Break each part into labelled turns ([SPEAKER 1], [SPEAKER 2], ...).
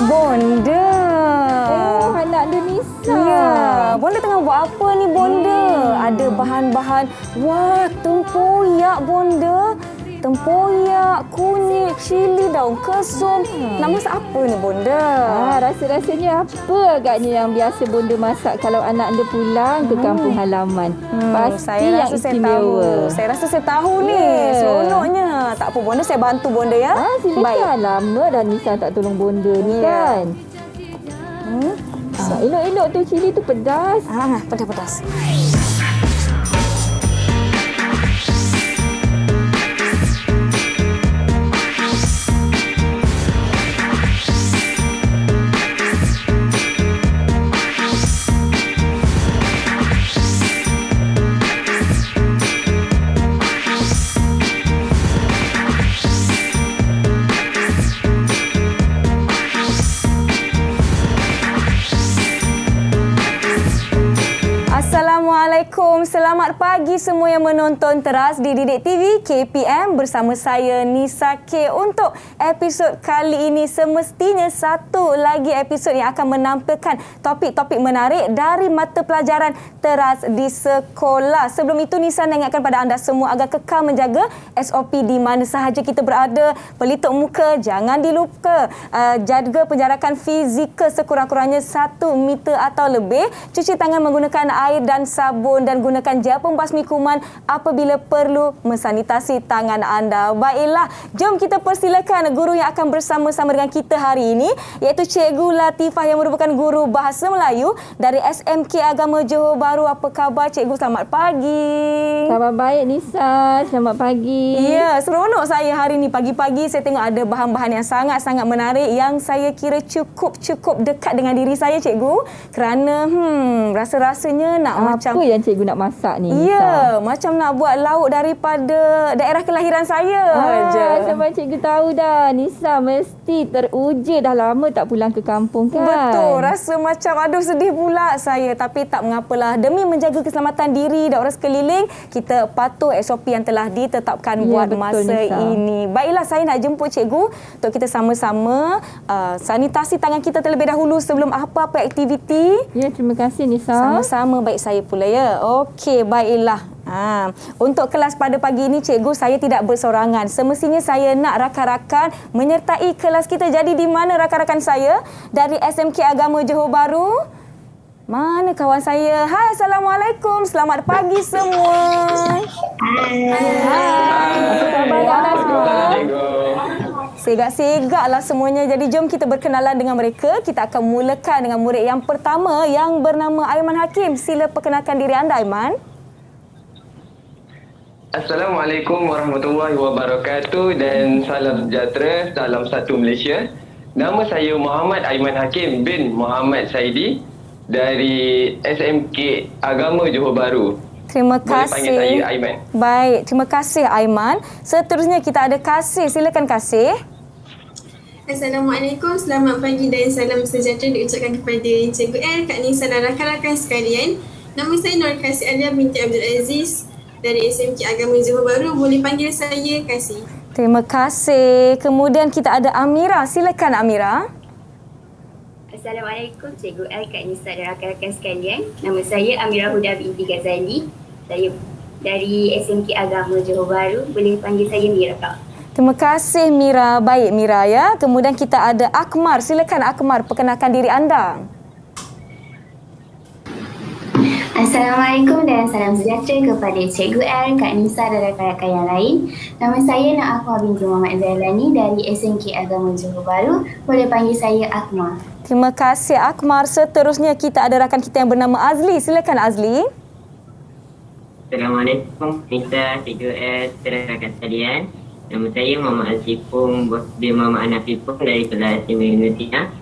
[SPEAKER 1] Bonda.
[SPEAKER 2] Oh, anak Denisa.
[SPEAKER 1] Ya, Bonda tengah buat apa ni Bonda? Ada bahan-bahan, wah, tempoyak Bonda. Tempoyak, kunyit, cili, daun kesum. Nak masak apa ni Bonda?
[SPEAKER 2] Rasa-rasanya apa agaknya yang biasa Bonda masak kalau anak anda pulang ke kampung halaman? Pasti
[SPEAKER 1] saya
[SPEAKER 2] yang
[SPEAKER 1] rasa saya
[SPEAKER 2] istimewa.
[SPEAKER 1] tahu. Saya rasa saya tahu ni.
[SPEAKER 2] Ya.
[SPEAKER 1] Seronoknya. Tak apa Bonda, saya bantu Bonda ya.
[SPEAKER 2] Silakan. Lama dah Nisa tak tolong Bonda ni kan. Elok-elok tu cili tu pedas.
[SPEAKER 1] Pedas-pedas. Assalamualaikum, selamat pagi semua yang menonton teras di Didik TV KPM bersama saya Nisa K. Untuk episod kali ini semestinya satu lagi episod yang akan menampilkan topik-topik menarik dari mata pelajaran teras di sekolah. Sebelum itu Nisa nak ingatkan pada anda semua agar kekal menjaga SOP di mana sahaja kita berada. Pelitup muka jangan dilupa, jaga penjarakan fizikal sekurang-kurangnya 1 meter atau lebih, cuci tangan menggunakan air dan sabun dan gunakan gel pembasmi kuman apabila perlu mensanitasi tangan anda. Baiklah, jom kita persilakan guru yang akan bersama-sama dengan kita hari ini, iaitu Cikgu Latifah yang merupakan guru Bahasa Melayu dari SMK Agama Johor Bahru. Apa khabar Cikgu? Selamat pagi.
[SPEAKER 2] Khabar baik Nisa, selamat pagi.
[SPEAKER 1] Ya, seronok saya hari ini. Pagi-pagi saya tengok ada bahan-bahan yang sangat-sangat menarik yang saya kira cukup dekat dengan diri saya Cikgu, kerana rasa-rasanya nak macam
[SPEAKER 2] apa yang cikgu nak masak ni?
[SPEAKER 1] Ya, macam nak buat lauk daripada daerah kelahiran saya je.
[SPEAKER 2] Sampai cikgu tahu dah, Nisa mesti teruja dah lama tak pulang ke kampung kan?
[SPEAKER 1] Betul, rasa macam aduh sedih pula saya, tapi tak mengapalah. Demi menjaga keselamatan diri dan orang sekeliling, kita patuh SOP yang telah ditetapkan buat betul, masa Nisa ini. Baiklah, saya nak jemput cikgu untuk kita sama-sama sanitasi tangan kita terlebih dahulu sebelum apa-apa aktiviti.
[SPEAKER 2] Ya, terima kasih Nisa.
[SPEAKER 1] Sama-sama, baik saya pula ya. Okey, baiklah. Untuk kelas pada pagi ini cikgu, saya tidak bersorangan. Semestinya saya nak rakan-rakan menyertai kelas kita. Jadi di mana rakan-rakan saya dari SMK Agama Johor Bahru? Mana kawan saya? Hai, Assalamualaikum. Selamat pagi semua. Hai.
[SPEAKER 2] Apa khabar anak semua?
[SPEAKER 1] Segak-segaklah semuanya. Jadi jom kita berkenalan dengan mereka. Kita akan mulakan dengan murid yang pertama yang bernama Aiman Hakim. Sila perkenalkan diri anda Aiman.
[SPEAKER 3] Assalamualaikum warahmatullahi wabarakatuh dan salam sejahtera, salam satu Malaysia. Nama saya Muhammad Aiman Hakim bin Muhammad Saidi dari SMK Agama Johor Bahru.
[SPEAKER 1] Terima kasih.
[SPEAKER 3] Boleh panggil saya Aiman.
[SPEAKER 1] Baik, terima kasih Aiman. Seterusnya kita ada Kasih. Silakan Kasih.
[SPEAKER 4] Assalamualaikum, selamat pagi dan salam sejahtera diucapkan kepada Cikgu L, Kak Nisa dan rakan-rakan sekalian. Nama saya Nur Kasih Alia binti Abdul Aziz dari SMK Agama Johor Bahru. Boleh panggil saya Kasih.
[SPEAKER 1] Terima kasih. Kemudian kita ada Amira. Silakan Amira.
[SPEAKER 5] Assalamualaikum Cikgu L, Kak Nisa dan rakan-rakan sekalian. Nama saya Amira Huda binti Ghazali. Saya dari SMK Agama Johor Bahru. Boleh panggil saya Mira, Kak.
[SPEAKER 1] Terima kasih Mira. Baik Mira ya. Kemudian kita ada Akmar. Silakan Akmar, perkenalkan diri anda.
[SPEAKER 6] Assalamualaikum dan salam sejahtera kepada Cikgu L, Kak Nisa dan rakan-rakan yang lain. Nama saya Nak Akmar binti Muhammad Zailani dari SMK Agama Johor Bahru. Boleh panggil saya Akmar.
[SPEAKER 1] Terima kasih Akmar. Seterusnya kita ada rakan kita yang bernama Azli. Silakan Azli.
[SPEAKER 7] Assalamualaikum Nisa, Cikgu L, rakan-rakan sekalian. Nama saya Muhammad Al-Sipung bin Muhammad Anafipung dari kelas Universitas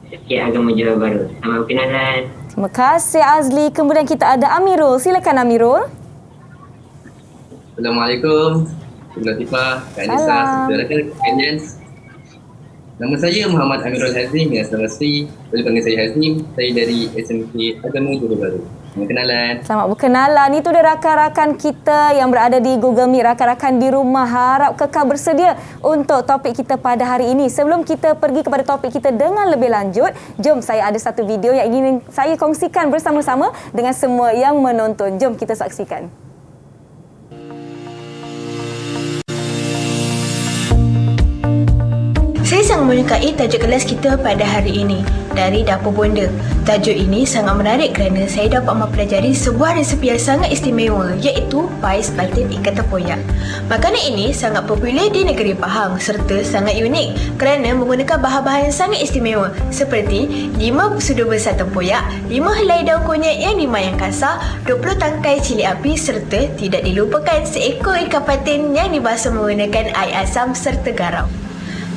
[SPEAKER 7] SMK Agama Johor Bahru. Selamat berkenalan.
[SPEAKER 1] Terima kasih Azli. Kemudian kita ada Amirul. Silakan Amirul.
[SPEAKER 8] Assalamualaikum. Cikgu Latifah, Kak Nisa, saudara-saudara sekalian. Nama saya Muhammad Amirul Hazim bin Aslam Asri. Boleh panggil saya Hazim. Saya dari SMK Agama Johor Bahru. Kenalan.
[SPEAKER 1] Selamat berkenalan. Itu dia rakan-rakan kita yang berada di Google Meet. Rakan-rakan di rumah, harap kekal bersedia untuk topik kita pada hari ini. Sebelum kita pergi kepada topik kita dengan lebih lanjut, jom saya ada satu video yang ingin saya kongsikan bersama-sama dengan semua yang menonton. Jom kita saksikan.
[SPEAKER 9] Saya sangat menyukai tajuk kelas kita pada hari ini, Dari Dapur Bonda. Tajuk ini sangat menarik kerana saya dapat mempelajari sebuah resepi yang sangat istimewa, iaitu pais batin ikan tempoyak. Makanan ini sangat popular di negeri Pahang serta sangat unik kerana menggunakan bahan-bahan yang sangat istimewa seperti 5 sudu besar tempoyak, 5 helai daun konyak yang dimayang kasar, 20 tangkai cili api serta tidak dilupakan seekor ikan patin yang dibasuh menggunakan air asam serta garam.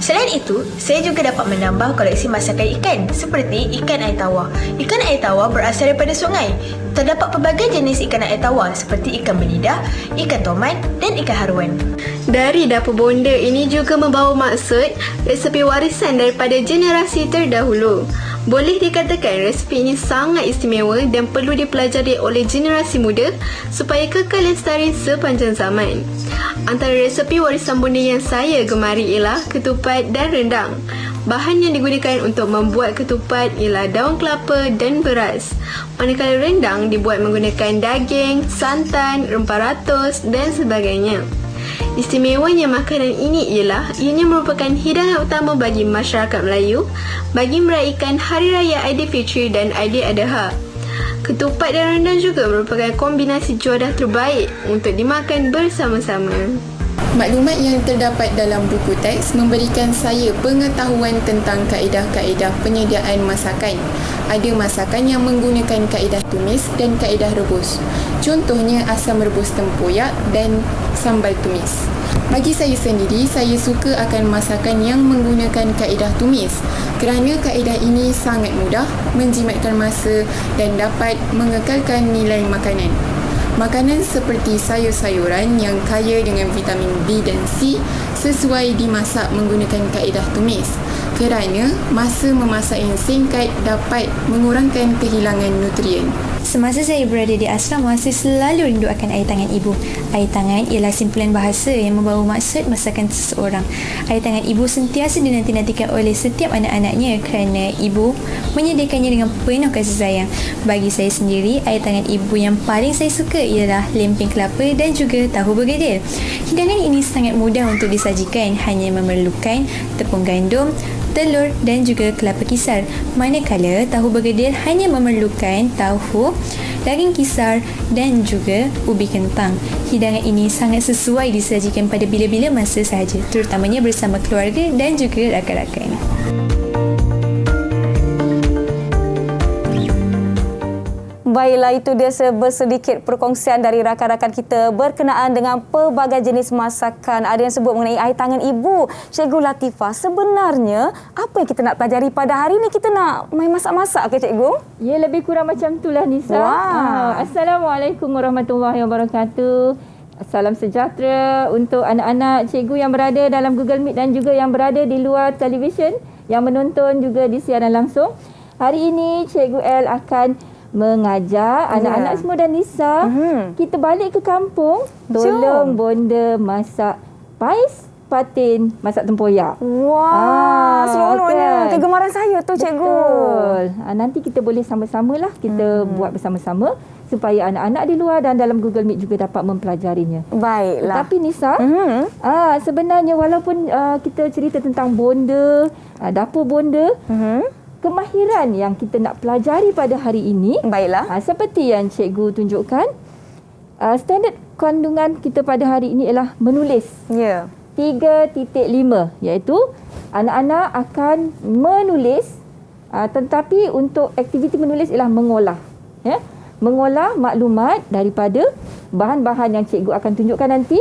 [SPEAKER 9] Selain itu, saya juga dapat menambah koleksi masakan ikan seperti ikan air tawar. Ikan air tawar berasal daripada sungai. Terdapat pelbagai jenis ikan air tawar seperti ikan belidah, ikan tomat dan ikan haruan.
[SPEAKER 4] Dari Dapur Bonda ini juga membawa maksud resepi warisan daripada generasi terdahulu. Boleh dikatakan resepi ini sangat istimewa dan perlu dipelajari oleh generasi muda supaya kekal lestari sepanjang zaman. Antara resepi warisan bonda yang saya gemari ialah ketupat dan rendang. Bahan yang digunakan untuk membuat ketupat ialah daun kelapa dan beras. Manakala rendang dibuat menggunakan daging, santan, rempah ratus dan sebagainya. Istimewanya makanan ini ialah ianya merupakan hidangan utama bagi masyarakat Melayu bagi meraihkan Hari Raya Aidilfitri dan Aidiladha. Ketupat dan rendang juga merupakan kombinasi juadah terbaik untuk dimakan bersama-sama.
[SPEAKER 10] Maklumat yang terdapat dalam buku teks memberikan saya pengetahuan tentang kaedah-kaedah penyediaan masakan. Ada masakan yang menggunakan kaedah tumis dan kaedah rebus. Contohnya asam rebus tempoyak dan sambal tumis. Bagi saya sendiri, saya suka akan masakan yang menggunakan kaedah tumis kerana kaedah ini sangat mudah, menjimatkan masa dan dapat mengekalkan nilai makanan. Makanan seperti sayur-sayuran yang kaya dengan vitamin B dan C sesuai dimasak menggunakan kaedah tumis kerana masa memasak yang singkat dapat mengurangkan kehilangan nutrien.
[SPEAKER 11] Semasa saya berada di asrama, saya selalu rindu akan air tangan ibu. Air tangan ialah simpulan bahasa yang membawa maksud masakan seseorang. Air tangan ibu sentiasa dinanti-nantikan oleh setiap anak-anaknya kerana ibu menyediakannya dengan penuh kasih sayang. Bagi saya sendiri, air tangan ibu yang paling saya suka ialah lempeng kelapa dan juga tahu bergedil. Hidangan ini sangat mudah untuk disajikan, hanya memerlukan tepung gandum, telur dan juga kelapa kisar. Manakala tahu bergedil hanya memerlukan tahu, daging kisar dan juga ubi kentang. Hidangan ini sangat sesuai disajikan pada bila-bila masa sahaja, terutamanya bersama keluarga dan juga rakan-rakan.
[SPEAKER 1] Baiklah, itu dia sedikit perkongsian dari rakan-rakan kita berkenaan dengan pelbagai jenis masakan. Ada yang sebut mengenai air tangan ibu. Cikgu Latifah, sebenarnya apa yang kita nak pelajari pada hari ini? Kita nak main masak-masak ke cikgu?
[SPEAKER 2] Ya, lebih kurang macam itulah Nisa. Assalamualaikum warahmatullahi wabarakatuh. Salam sejahtera untuk anak-anak cikgu yang berada dalam Google Meet dan juga yang berada di luar televisyen yang menonton juga di siaran langsung. Hari ini Cikgu L akan mengajar anak-anak semua dan Nisa. Kita balik ke kampung, tolong bonda masak pais patin masak tempoyak.
[SPEAKER 1] Wah, seronoknya. Kan? Kegemaran saya tu cikgu.
[SPEAKER 2] Betul. Nanti kita boleh sama-samalah kita buat bersama-sama supaya anak-anak di luar dan dalam Google Meet juga dapat mempelajarinya.
[SPEAKER 1] Baiklah.
[SPEAKER 2] Tapi Nisa, sebenarnya walaupun kita cerita tentang bonda, dapur bonda, kemahiran yang kita nak pelajari pada hari ini,
[SPEAKER 1] baiklah,
[SPEAKER 2] seperti yang cikgu tunjukkan, standard kandungan kita pada hari ini ialah menulis.
[SPEAKER 1] Ya.
[SPEAKER 2] 3.5, iaitu anak-anak akan menulis, tetapi untuk aktiviti menulis ialah mengolah. Ya? Mengolah maklumat daripada bahan-bahan yang cikgu akan tunjukkan nanti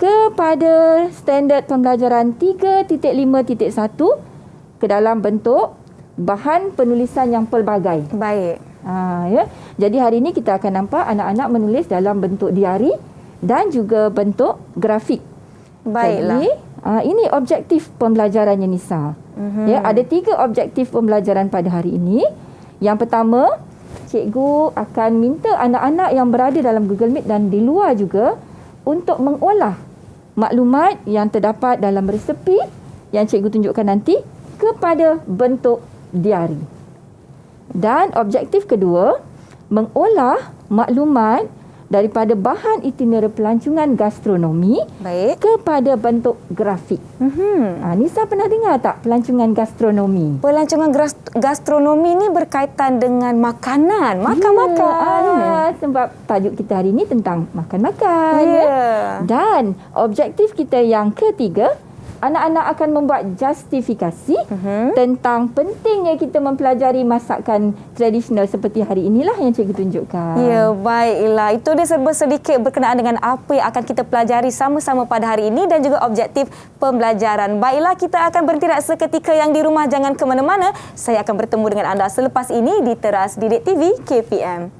[SPEAKER 2] kepada standard pembelajaran 3.5.1 ke dalam bentuk bahan penulisan yang pelbagai.
[SPEAKER 1] Baik.
[SPEAKER 2] Ya. Jadi hari ini kita akan nampak anak-anak menulis dalam bentuk diari dan juga bentuk grafik.
[SPEAKER 1] Baiklah.
[SPEAKER 2] Jadi ini objektif pembelajarannya Nisa. Ya, ada 3 objektif pembelajaran pada hari ini. Yang pertama, cikgu akan minta anak-anak yang berada dalam Google Meet dan di luar juga untuk mengolah maklumat yang terdapat dalam resepi yang cikgu tunjukkan nanti kepada bentuk diari. Dan objektif kedua, mengolah maklumat daripada bahan itinerar pelancongan gastronomi kepada bentuk grafik. Nisa pernah dengar tak pelancongan gastronomi?
[SPEAKER 1] Pelancongan gastronomi ni berkaitan dengan makanan, makan-makan.
[SPEAKER 2] Sebab tajuk kita hari ini tentang makan-makan. Dan objektif kita yang ketiga, anak-anak akan membuat justifikasi tentang pentingnya kita mempelajari masakan tradisional seperti hari inilah yang cikgu tunjukkan.
[SPEAKER 1] Ya, baiklah. Itu dia serba sedikit berkenaan dengan apa yang akan kita pelajari sama-sama pada hari ini dan juga objektif pembelajaran. Baiklah, kita akan berhenti seketika. Yang di rumah jangan ke mana-mana. Saya akan bertemu dengan anda selepas ini di Teras Didik TV KPM.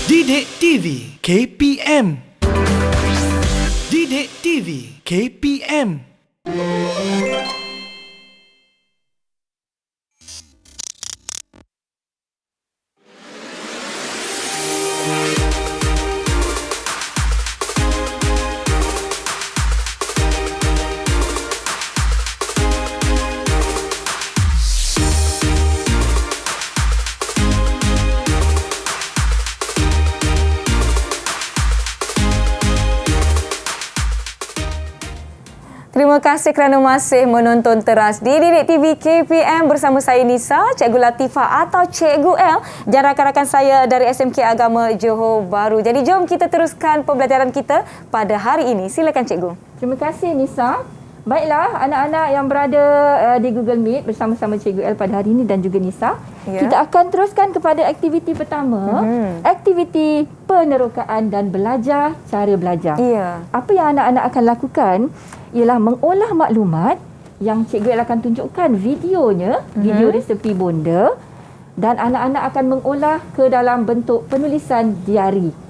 [SPEAKER 12] Didik TV KPM. Didik TV KPM.
[SPEAKER 1] Terima kasih kerana masih menonton Teras di Didik TV KPM bersama saya Nisa, Cikgu Latifah atau Cikgu L dan rakan-rakan saya dari SMK Agama Johor Bahru. Jadi jom kita teruskan pembelajaran kita pada hari ini. Silakan Cikgu.
[SPEAKER 2] Terima kasih Nisa. Baiklah, anak-anak yang berada di Google Meet bersama-sama Cikgu L pada hari ini dan juga Nisa, kita akan teruskan kepada aktiviti pertama, aktiviti penerokaan dan belajar cara belajar. Apa yang anak-anak akan lakukan ialah mengolah maklumat yang Cikgu L akan tunjukkan videonya, video resepi bonda, dan anak-anak akan mengolah ke dalam bentuk penulisan diari.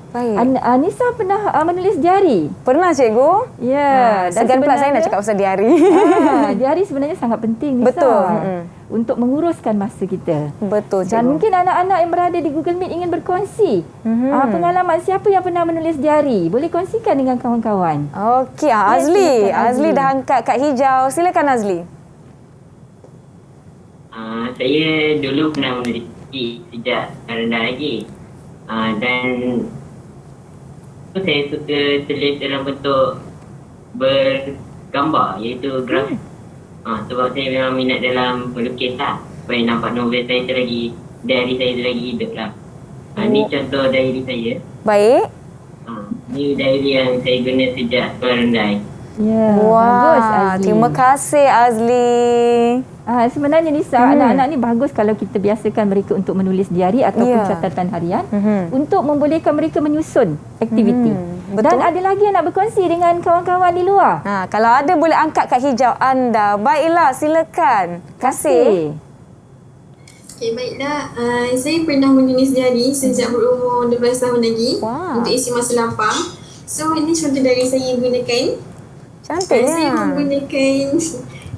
[SPEAKER 2] Nisa pernah menulis diari?
[SPEAKER 1] Pernah Cikgu.
[SPEAKER 2] Ya.
[SPEAKER 1] Segan pula saya nak cakap pasal diari.
[SPEAKER 2] Diari sebenarnya sangat penting Nisa.
[SPEAKER 1] Betul.
[SPEAKER 2] Untuk menguruskan masa kita.
[SPEAKER 1] Betul Cikgu.
[SPEAKER 2] Dan mungkin anak-anak yang berada di Google Meet ingin berkongsi pengalaman siapa yang pernah menulis diari. Boleh kongsikan dengan kawan-kawan.
[SPEAKER 1] Okey, Azli. Azli dah angkat kad hijau. Silakan Azli.
[SPEAKER 7] Saya dulu pernah menulis sejak rendah lagi. Dan saya suka tulis dalam bentuk bergambar, iaitu grafik. Sebab saya memang minat dalam melukis lah. Supaya nampak novel saya tu lagi, diary saya tu lagi hidup lah. Ni contoh diary saya.
[SPEAKER 1] Baik.
[SPEAKER 7] Ni diary yang saya guna sejak sekolah rendah.
[SPEAKER 2] Ya, bagus Azli.
[SPEAKER 1] Terima kasih Azli.
[SPEAKER 2] Sebenarnya Nisa, anak-anak ni bagus kalau kita biasakan mereka untuk menulis diari ataupun catatan harian untuk membolehkan mereka menyusun aktiviti. Dan ada lagi yang nak berkongsi dengan kawan-kawan di luar?
[SPEAKER 1] Kalau ada boleh angkat kad hijau anda. Baiklah, silakan. Kasih.
[SPEAKER 4] Okay, baiklah. Saya pernah menulis diari sejak berumur 12 tahun lagi untuk isi masa lapang. So, ini contoh diari saya gunakan.
[SPEAKER 1] Cantiknya.
[SPEAKER 4] Saya menggunakan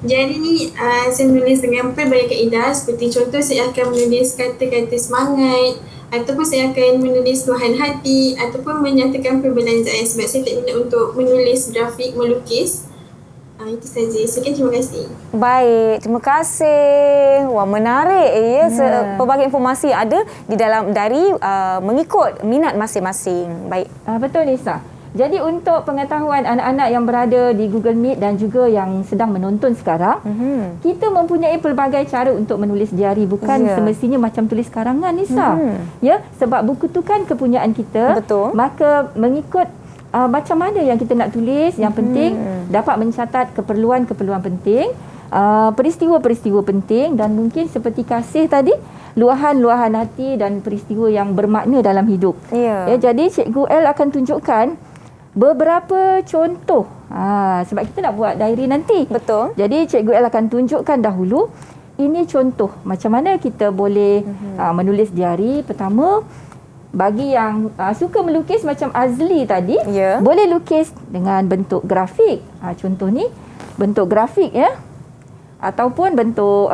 [SPEAKER 4] diari ni, saya menulis dengan pelbagai kaedah. Seperti contoh, saya akan menulis kata-kata semangat ataupun saya akan menulis luahan hati ataupun menyatakan perbelanjaan sebab saya tak minat untuk menulis grafik, melukis. Itu saja. Sekian, terima kasih.
[SPEAKER 1] Baik, terima kasih. Wah, menarik pelbagai informasi ada di dalam dari mengikut minat masing-masing. Baik.
[SPEAKER 2] Betul Nisa. Jadi untuk pengetahuan anak-anak yang berada di Google Meet dan juga yang sedang menonton sekarang, kita mempunyai pelbagai cara untuk menulis diari. Bukan semestinya macam tulis karangan Nisa. Ya, sebab buku tu kan kepunyaan kita.
[SPEAKER 1] Betul.
[SPEAKER 2] Maka mengikut macam mana yang kita nak tulis, yang penting dapat mencatat keperluan-keperluan penting peristiwa-peristiwa penting dan mungkin seperti kasih tadi, luahan-luahan hati dan peristiwa yang bermakna dalam hidup.
[SPEAKER 1] Ya.
[SPEAKER 2] Jadi Cikgu L akan tunjukkan beberapa contoh. Sebab kita nak buat diary nanti.
[SPEAKER 1] Betul.
[SPEAKER 2] Jadi Cikgu L akan tunjukkan dahulu ini contoh macam mana kita boleh menulis diary. Pertama, bagi yang suka melukis macam Azli tadi, boleh lukis dengan bentuk grafik. Contoh ni bentuk grafik ya. Ataupun bentuk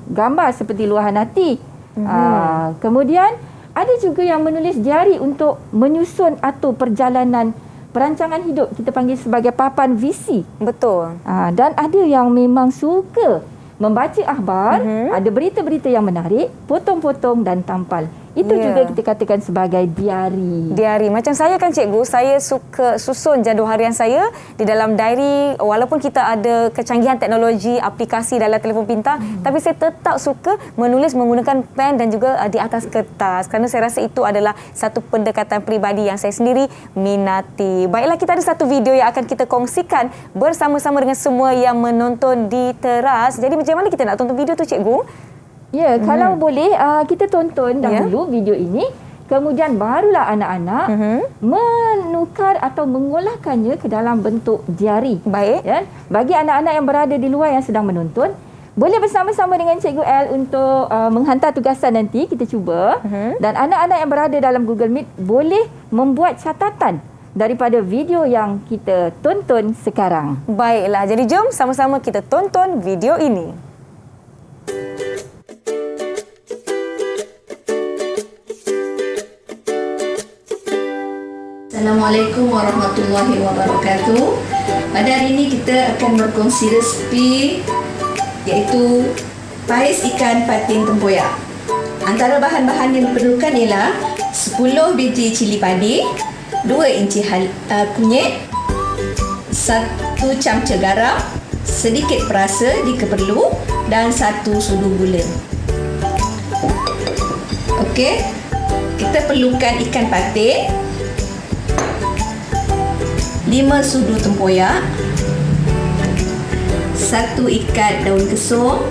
[SPEAKER 2] gambar seperti luahan hati. Kemudian ada juga yang menulis diary untuk menyusun atau perjalanan perancangan hidup. Kita panggil sebagai papan visi.
[SPEAKER 1] Betul.
[SPEAKER 2] Dan ada yang memang suka membaca akhbar, ada berita-berita yang menarik, potong-potong dan tampal. Itu juga kita katakan sebagai diary.
[SPEAKER 1] Diary. Macam saya kan cikgu, saya suka susun jadual harian saya di dalam diary. Walaupun kita ada kecanggihan teknologi, aplikasi dalam telefon pintar, tapi saya tetap suka menulis menggunakan pen dan juga di atas kertas. Kerana saya rasa itu adalah satu pendekatan peribadi yang saya sendiri minati. Baiklah, kita ada satu video yang akan kita kongsikan bersama-sama dengan semua yang menonton di teras. Jadi macam mana kita nak tonton video tu cikgu?
[SPEAKER 2] Ya, kalau boleh kita tonton dahulu video ini, kemudian barulah anak-anak menukar atau mengolahkannya ke dalam bentuk diary.
[SPEAKER 1] Baik.
[SPEAKER 2] Ya, bagi anak-anak yang berada di luar yang sedang menonton, boleh bersama-sama dengan Cikgu L untuk menghantar tugasan nanti, kita cuba. Dan anak-anak yang berada dalam Google Meet boleh membuat catatan daripada video yang kita tonton sekarang.
[SPEAKER 1] Baiklah, jadi jom sama-sama kita tonton video ini.
[SPEAKER 13] Assalamualaikum warahmatullahi wabarakatuh. Pada hari ini kita akan berkongsi resipi iaitu pais ikan patin tempoyak. Antara bahan-bahan yang diperlukan ialah 10 biji cili padi, 2 inci kunyit, 1 camca garam, sedikit perasa jika perlu dan 1 sudu gula. Okey, kita perlukan ikan patin, 5 sudu tempoyak, 1 ikat daun kesum,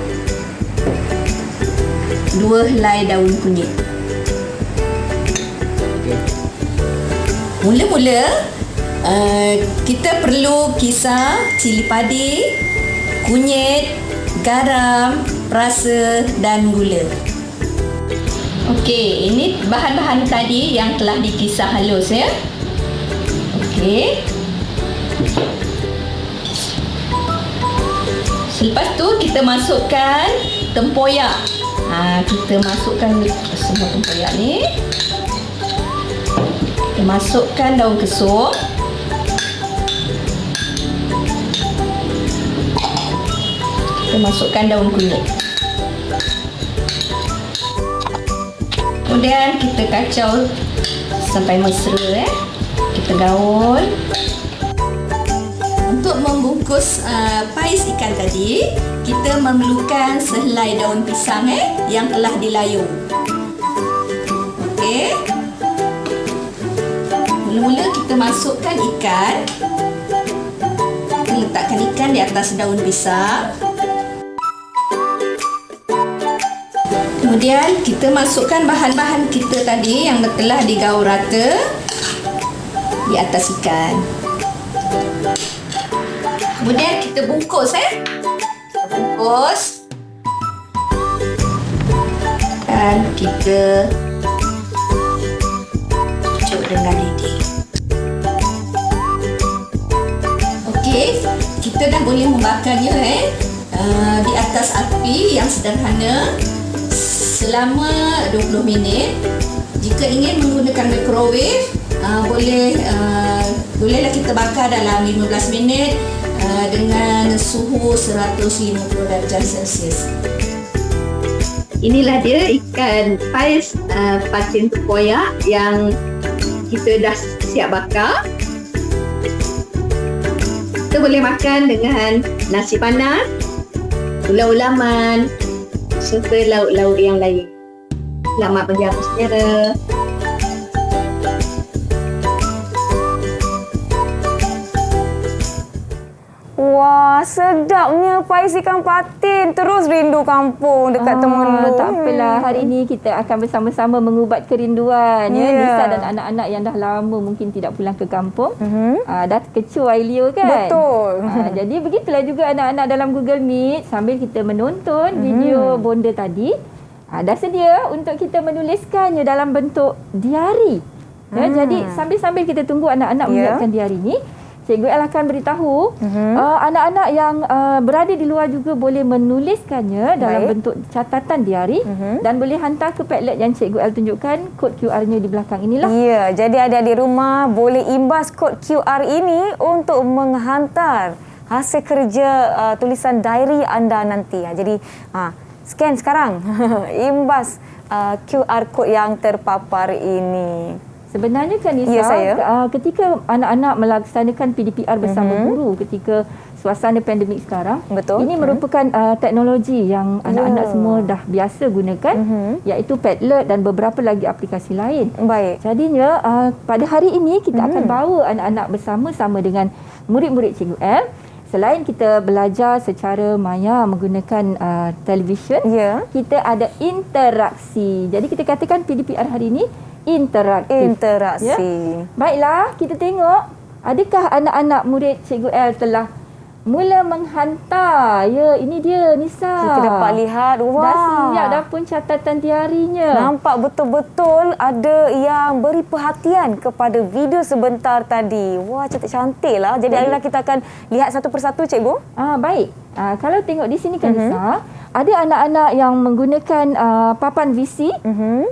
[SPEAKER 13] 2 helai daun kunyit. Mula-mula kita perlu kisar cili padi, kunyit, garam, perasa dan gula. Okey, ini bahan-bahan tadi yang telah dikisar halus ya. Okey. Selepas tu kita masukkan tempoyak. Kita masukkan semua tempoyak ni. Kita masukkan daun kesum. Kita masukkan daun kunyit. Kemudian kita kacau sampai mesra Kita gaul. Untuk membungkus pais ikan tadi, kita memerlukan sehelai daun pisang yang telah dilayur. Okey. Mula-mula kita masukkan ikan. Kita letakkan ikan di atas daun pisang. Kemudian kita masukkan bahan-bahan kita tadi yang telah digaul rata di atas ikan. Kemudian kita bungkus Kita bungkus. Dan kita cucuk dengan lidi. Okey, kita dah boleh membakarnya di atas api yang sederhana selama 20 minit. Jika ingin menggunakan microwave, bolehlah kita bakar dalam 15 minit dengan suhu 150 darjah Celsius. Inilah dia ikan pais patin tempoyak yang kita dah siap bakar. Kita boleh makan dengan nasi panas, ulam-ulaman serta lauk-lauk yang lain. Selamat berjamu saudara.
[SPEAKER 1] Wah, sedapnya pais ikan patin. Terus rindu kampung dekat Temenloh.
[SPEAKER 2] Tak apalah, hari ini kita akan bersama-sama mengubat kerinduan ya. Nisa dan anak-anak yang dah lama mungkin tidak pulang ke kampung. Dah terkecoh air liur kan?
[SPEAKER 1] Betul.
[SPEAKER 2] Jadi begitulah juga anak-anak dalam Google Meet sambil kita menonton video bonda tadi. Dah sedia untuk kita menuliskannya dalam bentuk diari. Ya, jadi sambil-sambil kita tunggu anak-anak menyiapkan diari ni, Cikgu El akan beritahu anak-anak yang berada di luar juga boleh menuliskannya dalam bentuk catatan diari dan boleh hantar ke Padlet yang Cikgu El tunjukkan, kod QR-nya di belakang inilah.
[SPEAKER 1] Ya, jadi adik-adik rumah boleh imbas kod QR ini untuk menghantar hasil kerja tulisan diary anda nanti. Jadi scan sekarang, imbas QR kod yang terpapar ini.
[SPEAKER 2] Sebenarnya kan Nisa, ketika anak-anak melaksanakan PDPR bersama guru ketika suasana pandemik sekarang, ini merupakan teknologi yang anak-anak semua dah biasa gunakan, iaitu Padlet dan beberapa lagi aplikasi lain.
[SPEAKER 1] Baik.
[SPEAKER 2] Jadinya pada hari ini kita akan bawa anak-anak bersama-sama dengan murid-murid Cikgu El. Selain kita belajar secara maya menggunakan televisyen, kita ada interaksi. Jadi kita katakan PDPR hari ini interaktif. Ya? Baiklah, kita tengok adakah anak-anak murid Cikgu El telah mula menghantar. Ya, ini dia Nisa.
[SPEAKER 1] Kita dapat lihat. Wah.
[SPEAKER 2] Dah siap dah pun catatan diarinya.
[SPEAKER 1] Nampak betul-betul ada yang beri perhatian kepada video sebentar tadi. Wah, cantik-cantik lah. Jadi ayolah kita akan lihat satu persatu, Cikgu.
[SPEAKER 2] Baik. Kalau tengok di sini kan Nisa, ada anak-anak yang menggunakan papan VC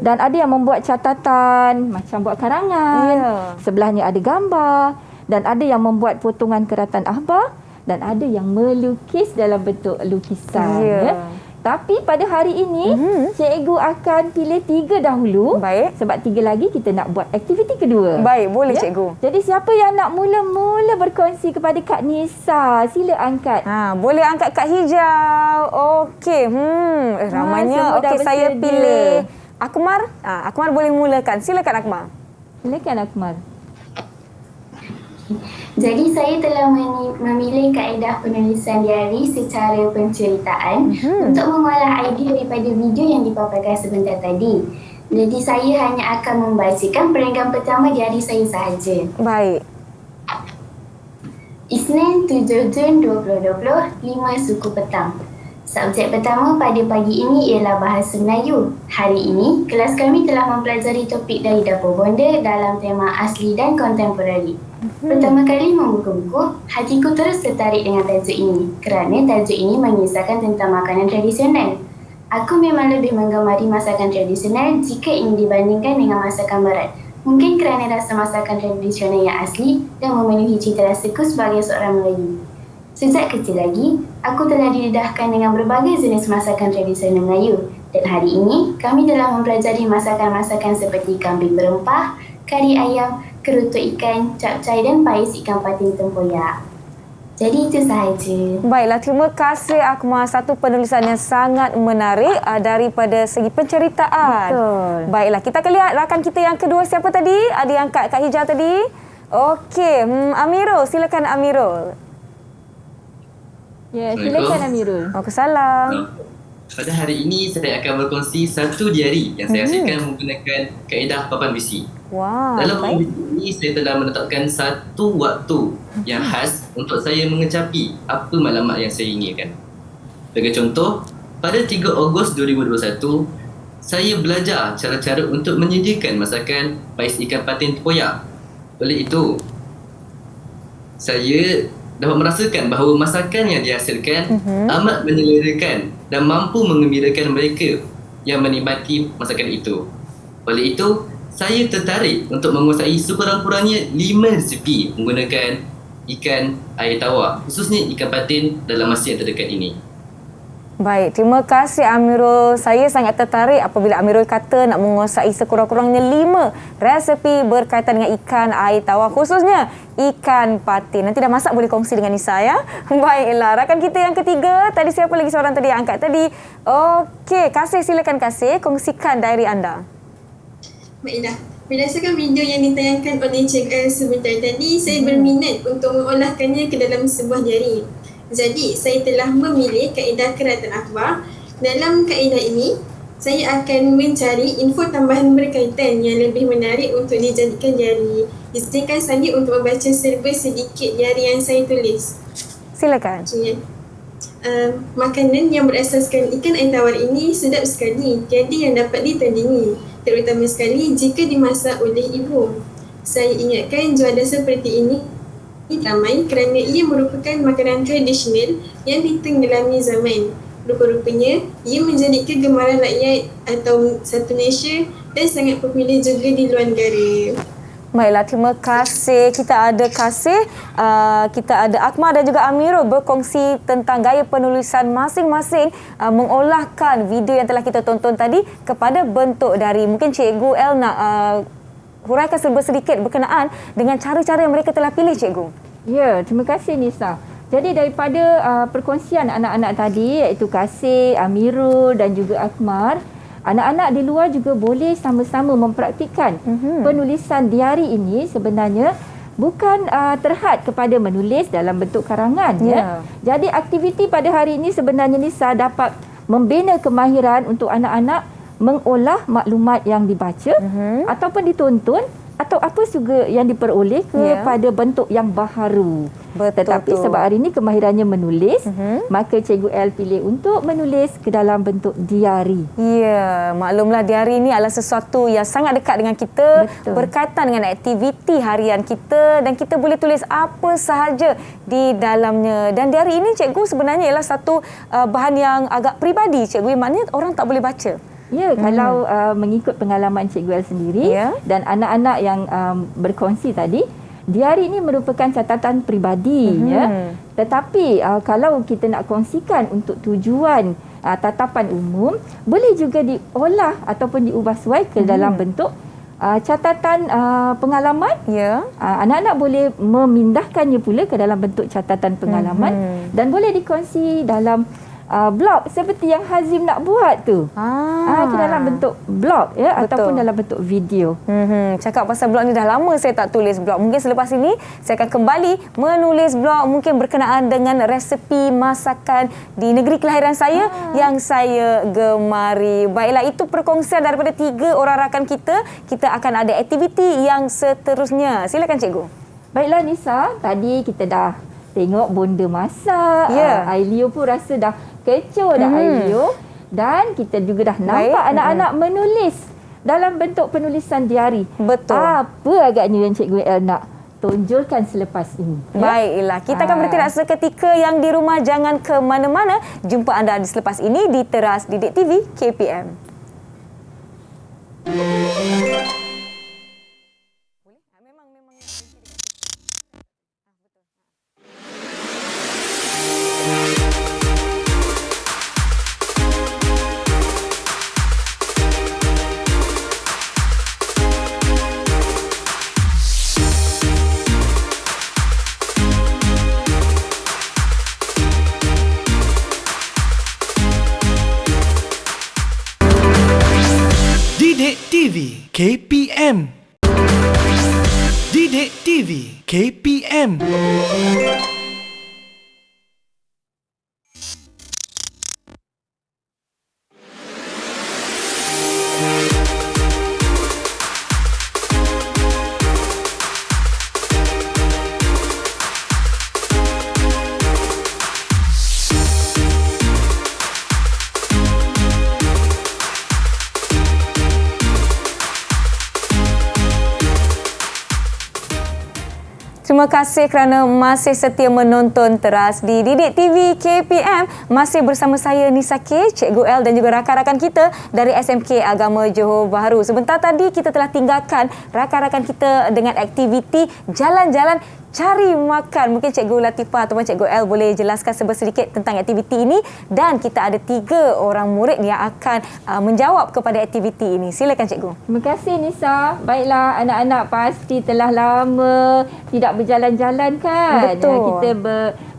[SPEAKER 2] dan ada yang membuat catatan macam buat karangan. Sebelahnya ada gambar dan ada yang membuat potongan keratan akhbar dan ada yang melukis dalam bentuk lukisan. Ya. Tapi pada hari ini cikgu akan pilih 3 dahulu.
[SPEAKER 1] Baik.
[SPEAKER 2] Sebab 3 lagi kita nak buat aktiviti kedua.
[SPEAKER 1] Baik, boleh cikgu.
[SPEAKER 2] Jadi siapa yang nak mula-mula berkongsi kepada Kak Nisa? Sila angkat.
[SPEAKER 1] Boleh angkat Kak Hijau. Okey. Ramainya. Okey, saya pilih Akmar. Akmar boleh mulakan. Silakan Akmar.
[SPEAKER 2] Silakan Akmar.
[SPEAKER 6] Jadi saya telah memilih kaedah penulisan diari secara penceritaan untuk mengolah idea daripada video yang dipaparkan sebentar tadi. Jadi saya hanya akan membacakan perenggan pertama diari saya sahaja.
[SPEAKER 1] Baik.
[SPEAKER 6] Isnin 7 Jun 2020, 5 suku petang. Subjek pertama pada pagi ini ialah bahasa Melayu. Hari ini, kelas kami telah mempelajari topik dari Dapur Bonda dalam tema asli dan kontemporari. Pertama kali membuka buku, hatiku terus tertarik dengan tajuk ini kerana tajuk ini mengisahkan tentang makanan tradisional. Aku memang lebih menggemari masakan tradisional jika ini dibandingkan dengan masakan barat. Mungkin kerana rasa masakan tradisional yang asli dan memenuhi cita rasaku sebagai seorang Melayu. Sejak kecil lagi, aku telah didedahkan dengan berbagai jenis masakan tradisional Melayu dan hari ini kami telah mempelajari masakan-masakan seperti kambing berempah, kari ayam, kerutuk ikan, capcay dan pais ikan patin tempoyak. Jadi itu sahaja.
[SPEAKER 1] Baiklah, terima kasih Akmal. Satu penulisan yang sangat menarik daripada segi penceritaan.
[SPEAKER 2] Betul.
[SPEAKER 1] Baiklah, kita akan lihat rakan kita yang kedua siapa tadi? Ada yang Kak Hijau tadi. Okey, Amirul. Silakan Amirul.
[SPEAKER 2] Ya, silakan Amirul.
[SPEAKER 1] Waalaikumsalam.
[SPEAKER 8] Pada hari ini saya akan berkongsi satu diari yang saya hasilkan menggunakan kaedah papan besi.
[SPEAKER 1] Wow.
[SPEAKER 8] Dalam papan besi ini saya telah menetapkan satu waktu yang khas untuk saya mengecapi apa maklumat yang saya inginkan. Sebagai contoh, pada 3 Ogos 2021, saya belajar cara-cara untuk menyediakan masakan pais ikan patin tempoyak. Oleh itu, saya dapat merasakan bahawa masakan yang dihasilkan amat menyelerakan dan mampu menggembirakan mereka yang menikmati masakan itu. Oleh itu, saya tertarik untuk menguasai sekurang-kurangnya 5 resepi menggunakan ikan air tawar, khususnya ikan patin dalam masa yang terdekat ini.
[SPEAKER 1] Baik, terima kasih Amirul. Saya sangat tertarik apabila Amirul kata nak menguasai sekurang-kurangnya 5 resepi berkaitan dengan ikan air tawar, khususnya ikan patin. Nanti dah masak boleh kongsi dengan Nisa ya. Baiklah, rakan kita yang ketiga. Tadi siapa lagi seorang tadi yang angkat tadi? Okey, Kasih, silakan Kasih kongsikan diary anda.
[SPEAKER 4] Baiklah, berdasarkan video yang ditayangkan oleh Cikgu El sebentar tadi, saya berminat untuk mengolahkannya ke dalam sebuah diary. Jadi, saya telah memilih kaedah keratan akhbar. Dalam kaedah ini, saya akan mencari info tambahan berkaitan yang lebih menarik untuk dijadikan diari. Izinkan saya untuk membaca serba sedikit diari yang saya tulis.
[SPEAKER 1] Silakan.
[SPEAKER 4] Makanan yang berasaskan ikan air tawar ini sedap sekali, tiada yang dapat ditandingi, terutama sekali jika dimasak oleh ibu. Saya ingatkan juara seperti ini ramai kerana ia merupakan makanan tradisional yang ditenggelami zaman. Rupa-rupanya, ia menjadi kegemaran rakyat atau satu Malaysia dan sangat popular juga di luar negara.
[SPEAKER 1] Baiklah, terima kasih. Kita ada Kasih, kita ada Akmal dan juga Amirul berkongsi tentang gaya penulisan masing-masing mengolahkan video yang telah kita tonton tadi kepada bentuk dari. Mungkin Cikgu El nak huraikan serba sedikit berkenaan dengan cara-cara yang mereka telah pilih, Cikgu.
[SPEAKER 2] Ya, terima kasih Nisa. Jadi daripada perkongsian anak-anak tadi iaitu Kasih, Amirul dan juga Akmal, anak-anak di luar juga boleh sama-sama mempraktikkan penulisan diari ini sebenarnya bukan terhad kepada menulis dalam bentuk karangan. Ya. Jadi aktiviti pada hari ini sebenarnya Nisa dapat membina kemahiran untuk anak-anak mengolah maklumat yang dibaca ataupun ditonton atau apa juga yang diperoleh kepada bentuk yang baharu. Tetapi sebab hari ini kemahirannya menulis, maka Cikgu El pilih untuk menulis ke dalam bentuk diari.
[SPEAKER 1] Ya, maklumlah diari ini adalah sesuatu yang sangat dekat dengan kita, berkaitan dengan aktiviti harian kita dan kita boleh tulis apa sahaja di dalamnya. Dan diari ini Cikgu sebenarnya ialah satu bahan yang agak peribadi, Cikgu. Maknanya orang tak boleh baca.
[SPEAKER 2] Ya, kalau mengikut pengalaman Cikgu El sendiri dan anak-anak yang berkongsi tadi, diari ini merupakan catatan peribadi. Ya. Tetapi kalau kita nak kongsikan untuk tujuan tatapan umum, boleh juga diolah ataupun diubah suai ke dalam bentuk catatan pengalaman. Anak-anak boleh memindahkannya pula ke dalam bentuk catatan pengalaman dan boleh dikongsi dalam blog seperti yang Hazim nak buat tu. Ke dalam bentuk blog ataupun dalam bentuk video.
[SPEAKER 1] Cakap pasal blog ni dah lama saya tak tulis blog. Mungkin selepas ini saya akan kembali menulis blog mungkin berkenaan dengan resepi masakan di negeri kelahiran saya yang saya gemari. Baiklah, itu perkongsian daripada 3 orang rakan kita. Kita akan ada aktiviti yang seterusnya. Silakan Cikgu.
[SPEAKER 2] Baiklah Nisa, tadi kita dah tengok bonda masak. Ailio pun rasa dah kecoh dah Ailio. Dan kita juga dah nampak anak-anak menulis dalam bentuk penulisan diari.
[SPEAKER 1] Betul.
[SPEAKER 2] Apa agaknya yang Cikgu El nak tonjolkan selepas ini?
[SPEAKER 1] Baiklah, kita akan bertindak seketika. Yang di rumah jangan ke mana-mana. Jumpa anda di selepas ini di Teras Didik TV KPM.
[SPEAKER 12] Didik TV KPM. Didik TV KPM.
[SPEAKER 1] Terima kasih kerana masih setia menonton Teras di Didik TV KPM. Masih bersama saya Nisa K, Cikgu El dan juga rakan-rakan kita dari SMK Agama Johor Bahru. Sebentar tadi kita telah tinggalkan rakan-rakan kita dengan aktiviti jalan-jalan cari makan. Mungkin Cikgu Latifah ataupun Cikgu El boleh jelaskan sedikit tentang aktiviti ini. Dan kita ada 3 orang murid yang akan menjawab kepada aktiviti ini. Silakan Cikgu.
[SPEAKER 2] Terima kasih Nisa. Baiklah, anak-anak pasti telah lama tidak berjalan-jalan kan?
[SPEAKER 1] Betul.
[SPEAKER 2] Kita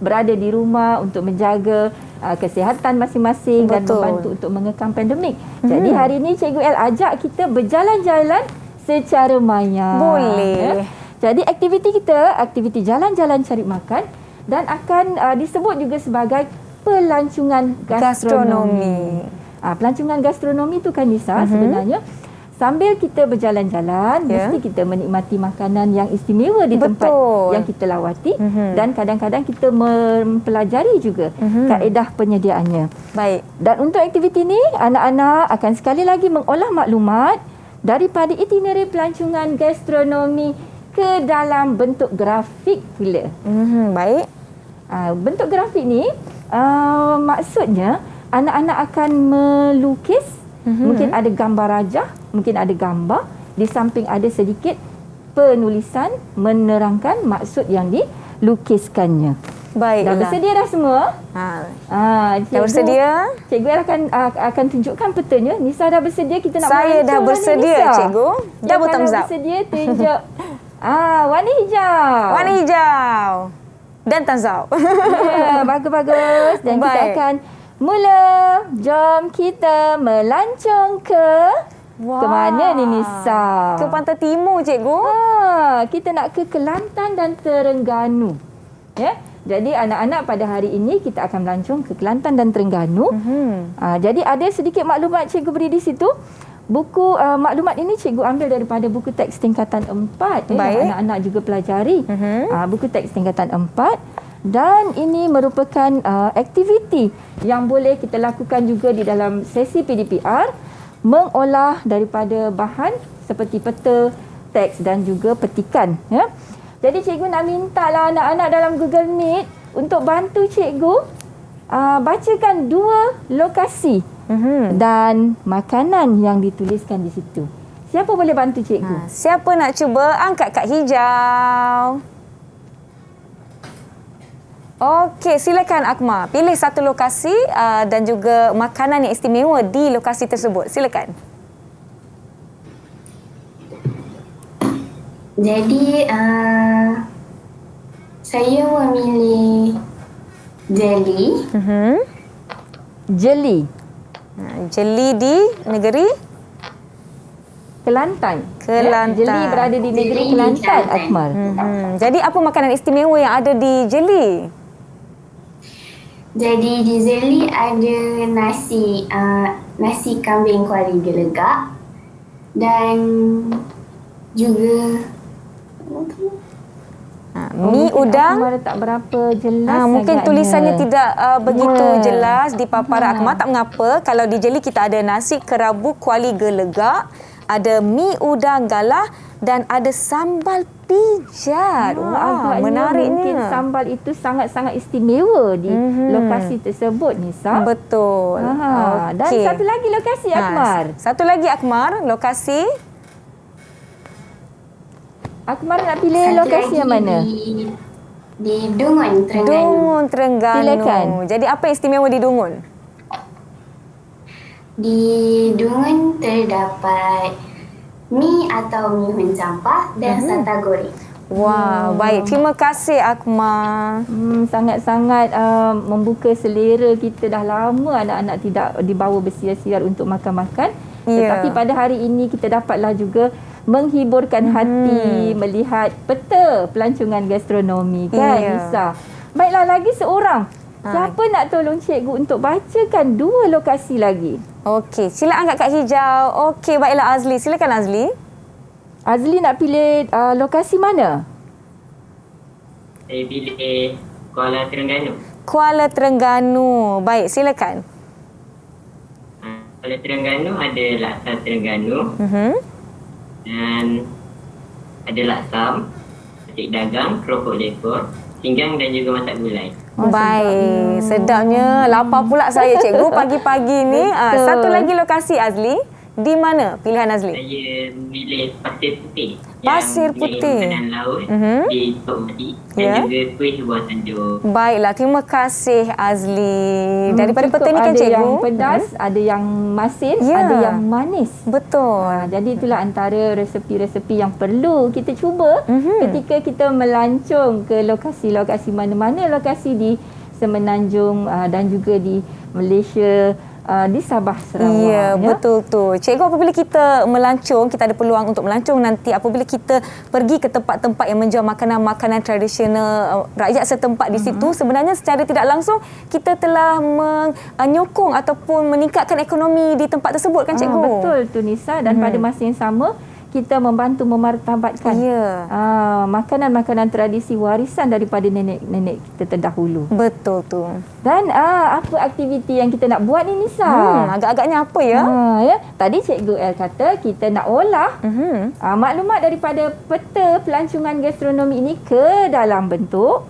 [SPEAKER 2] berada di rumah untuk menjaga kesihatan masing-masing dan membantu untuk mengekang pandemik. Jadi hari ini Cikgu El ajak kita berjalan-jalan secara maya.
[SPEAKER 1] Boleh.
[SPEAKER 2] Jadi aktiviti kita, aktiviti jalan-jalan cari makan dan akan disebut juga sebagai pelancongan gastronomi. Pelancongan gastronomi tu kan Nisa, sebenarnya sambil kita berjalan-jalan, mesti kita menikmati makanan yang istimewa di tempat yang kita lawati dan kadang-kadang kita mempelajari juga kaedah penyediaannya.
[SPEAKER 1] Baik.
[SPEAKER 2] Dan untuk aktiviti ini, anak-anak akan sekali lagi mengolah maklumat daripada itinerary pelancongan gastronomi ke dalam bentuk grafik pula.
[SPEAKER 1] Baik.
[SPEAKER 2] Bentuk grafik ni maksudnya anak-anak akan melukis. Mungkin ada gambar rajah, mungkin ada gambar. Di samping ada sedikit penulisan menerangkan maksud yang dilukiskannya.
[SPEAKER 1] Baiklah.
[SPEAKER 2] Dah bersedia dah semua?
[SPEAKER 1] Dah bersedia?
[SPEAKER 2] Cikgu akan tunjukkan petanya. Nisa dah bersedia? Kita nak
[SPEAKER 1] Saya dah bersedia, Cikgu. Dah buta
[SPEAKER 2] Kalau
[SPEAKER 1] mazhab.
[SPEAKER 2] bersedia, tunjuk. Warna hijau.
[SPEAKER 1] Warna hijau. Dan tanzau.
[SPEAKER 2] Ya, bagus-bagus. Dan kita akan mula. Jom kita melancong ke mana ni Nisa?
[SPEAKER 1] Ke Pantai Timur, Cikgu.
[SPEAKER 2] Kita nak ke Kelantan dan Terengganu. Ya. Jadi anak-anak pada hari ini kita akan melancong ke Kelantan dan Terengganu. Jadi ada sedikit maklumat cikgu beri di situ. Buku maklumat ini cikgu ambil daripada buku teks tingkatan 4 yang anak-anak juga pelajari. Buku teks tingkatan 4 dan ini merupakan aktiviti yang boleh kita lakukan juga di dalam sesi PDPR, mengolah daripada bahan seperti peta, teks dan juga petikan, ya. Jadi cikgu nak mintalah anak-anak dalam Google Meet untuk bantu cikgu bacakan 2 lokasi dan makanan yang dituliskan di situ. Siapa boleh bantu cikgu?
[SPEAKER 1] Siapa nak cuba? Angkat kad hijau. Okey, silakan Akmal. Pilih satu lokasi dan juga makanan yang istimewa di lokasi tersebut. Silakan.
[SPEAKER 6] Jadi, saya memilih jeli.
[SPEAKER 2] Jeli.
[SPEAKER 1] Jeli di negeri
[SPEAKER 2] Kelantan.
[SPEAKER 1] Kelantan.
[SPEAKER 2] Jeli berada di negeri Kelantan, Akmal.
[SPEAKER 1] Jadi apa makanan istimewa yang ada di Jeli?
[SPEAKER 6] Jadi di Jeli ada nasi kambing kuali gelegak dan juga
[SPEAKER 1] mi udang.
[SPEAKER 2] Akmal tak berapa jelas.
[SPEAKER 1] Mungkin
[SPEAKER 2] agaknya.
[SPEAKER 1] tulisannya tidak begitu jelas di paparan Akmal. Tak mengapa. Kalau di Jeli kita ada nasi kerabu kuali gelegak, ada mi udang galah dan ada sambal pijat. Wah, menariknya.
[SPEAKER 2] Mungkin sambal itu sangat-sangat istimewa di lokasi tersebut, Nisa.
[SPEAKER 1] Betul.
[SPEAKER 2] Dan satu lagi lokasi, Akmal.
[SPEAKER 1] Satu lagi, Akmal, lokasi.
[SPEAKER 2] Akmal nak pilih
[SPEAKER 6] satu
[SPEAKER 2] lokasi yang mana?
[SPEAKER 6] Di Dungun, Terengganu.
[SPEAKER 1] Dungun, Terengganu.
[SPEAKER 2] Silakan.
[SPEAKER 1] Jadi apa yang istimewa di Dungun?
[SPEAKER 6] Di Dungun terdapat mi atau mi mencampah dan sata goreng.
[SPEAKER 1] Wah, baik. Terima kasih Akmal.
[SPEAKER 2] Sangat-sangat membuka selera kita. Dah lama anak-anak tidak dibawa bersiar-siar untuk makan-makan. Tetapi pada hari ini kita dapatlah juga menghiburkan hati melihat peta pelancongan gastronomi, kan, Nisa? Baiklah, lagi seorang. Siapa nak tolong cikgu untuk bacakan 2 lokasi lagi?
[SPEAKER 1] Okey, sila angkat kad hijau. Okey, baiklah Azli. Silakan Azli.
[SPEAKER 2] Azli nak pilih lokasi mana?
[SPEAKER 7] Saya pilih Kuala Terengganu.
[SPEAKER 1] Kuala Terengganu. Baik, silakan.
[SPEAKER 7] Kuala Terengganu ada laksa Terengganu. Dan ada laksam, petik dagang, keropok lekor, pinggang dan juga masak gulai.
[SPEAKER 1] Baik, sedapnya. Lapar pula saya cikgu pagi-pagi ni. Satu lagi lokasi Azli. Di mana pilihan Azli?
[SPEAKER 7] Saya pilih Pasir Putih.
[SPEAKER 1] Pasir Putih.
[SPEAKER 7] Makanan laut di Tok Mati dan juga kuih buah tanjung.
[SPEAKER 1] Baiklah, terima kasih Azli. Daripada peta ni kan
[SPEAKER 2] ada
[SPEAKER 1] cikgu?
[SPEAKER 2] Ada yang pedas, ada yang masin, ada yang manis.
[SPEAKER 1] Betul.
[SPEAKER 2] Jadi itulah antara resepi-resepi yang perlu kita cuba ketika kita melancong ke lokasi-lokasi mana-mana lokasi di Semenanjung dan juga di Malaysia di Sabah, Sarawak.
[SPEAKER 1] Ya, betul tu. Cikgu, apabila kita melancong, kita ada peluang untuk melancong nanti, apabila kita pergi ke tempat-tempat yang menjual makanan-makanan tradisional rakyat setempat di situ, sebenarnya secara tidak langsung kita telah menyokong ataupun meningkatkan ekonomi di tempat tersebut kan, Cikgu?
[SPEAKER 2] Betul tu, Nisa. Dan pada masa yang sama, kita membantu memartabatkan makanan-makanan tradisi warisan daripada nenek-nenek kita terdahulu.
[SPEAKER 1] Betul tu.
[SPEAKER 2] Dan apa aktiviti yang kita nak buat ni, Nisa?
[SPEAKER 1] Agak-agaknya apa ya?
[SPEAKER 2] Tadi Cikgu El kata kita nak olah maklumat daripada peta pelancongan gastronomi ini ke dalam bentuk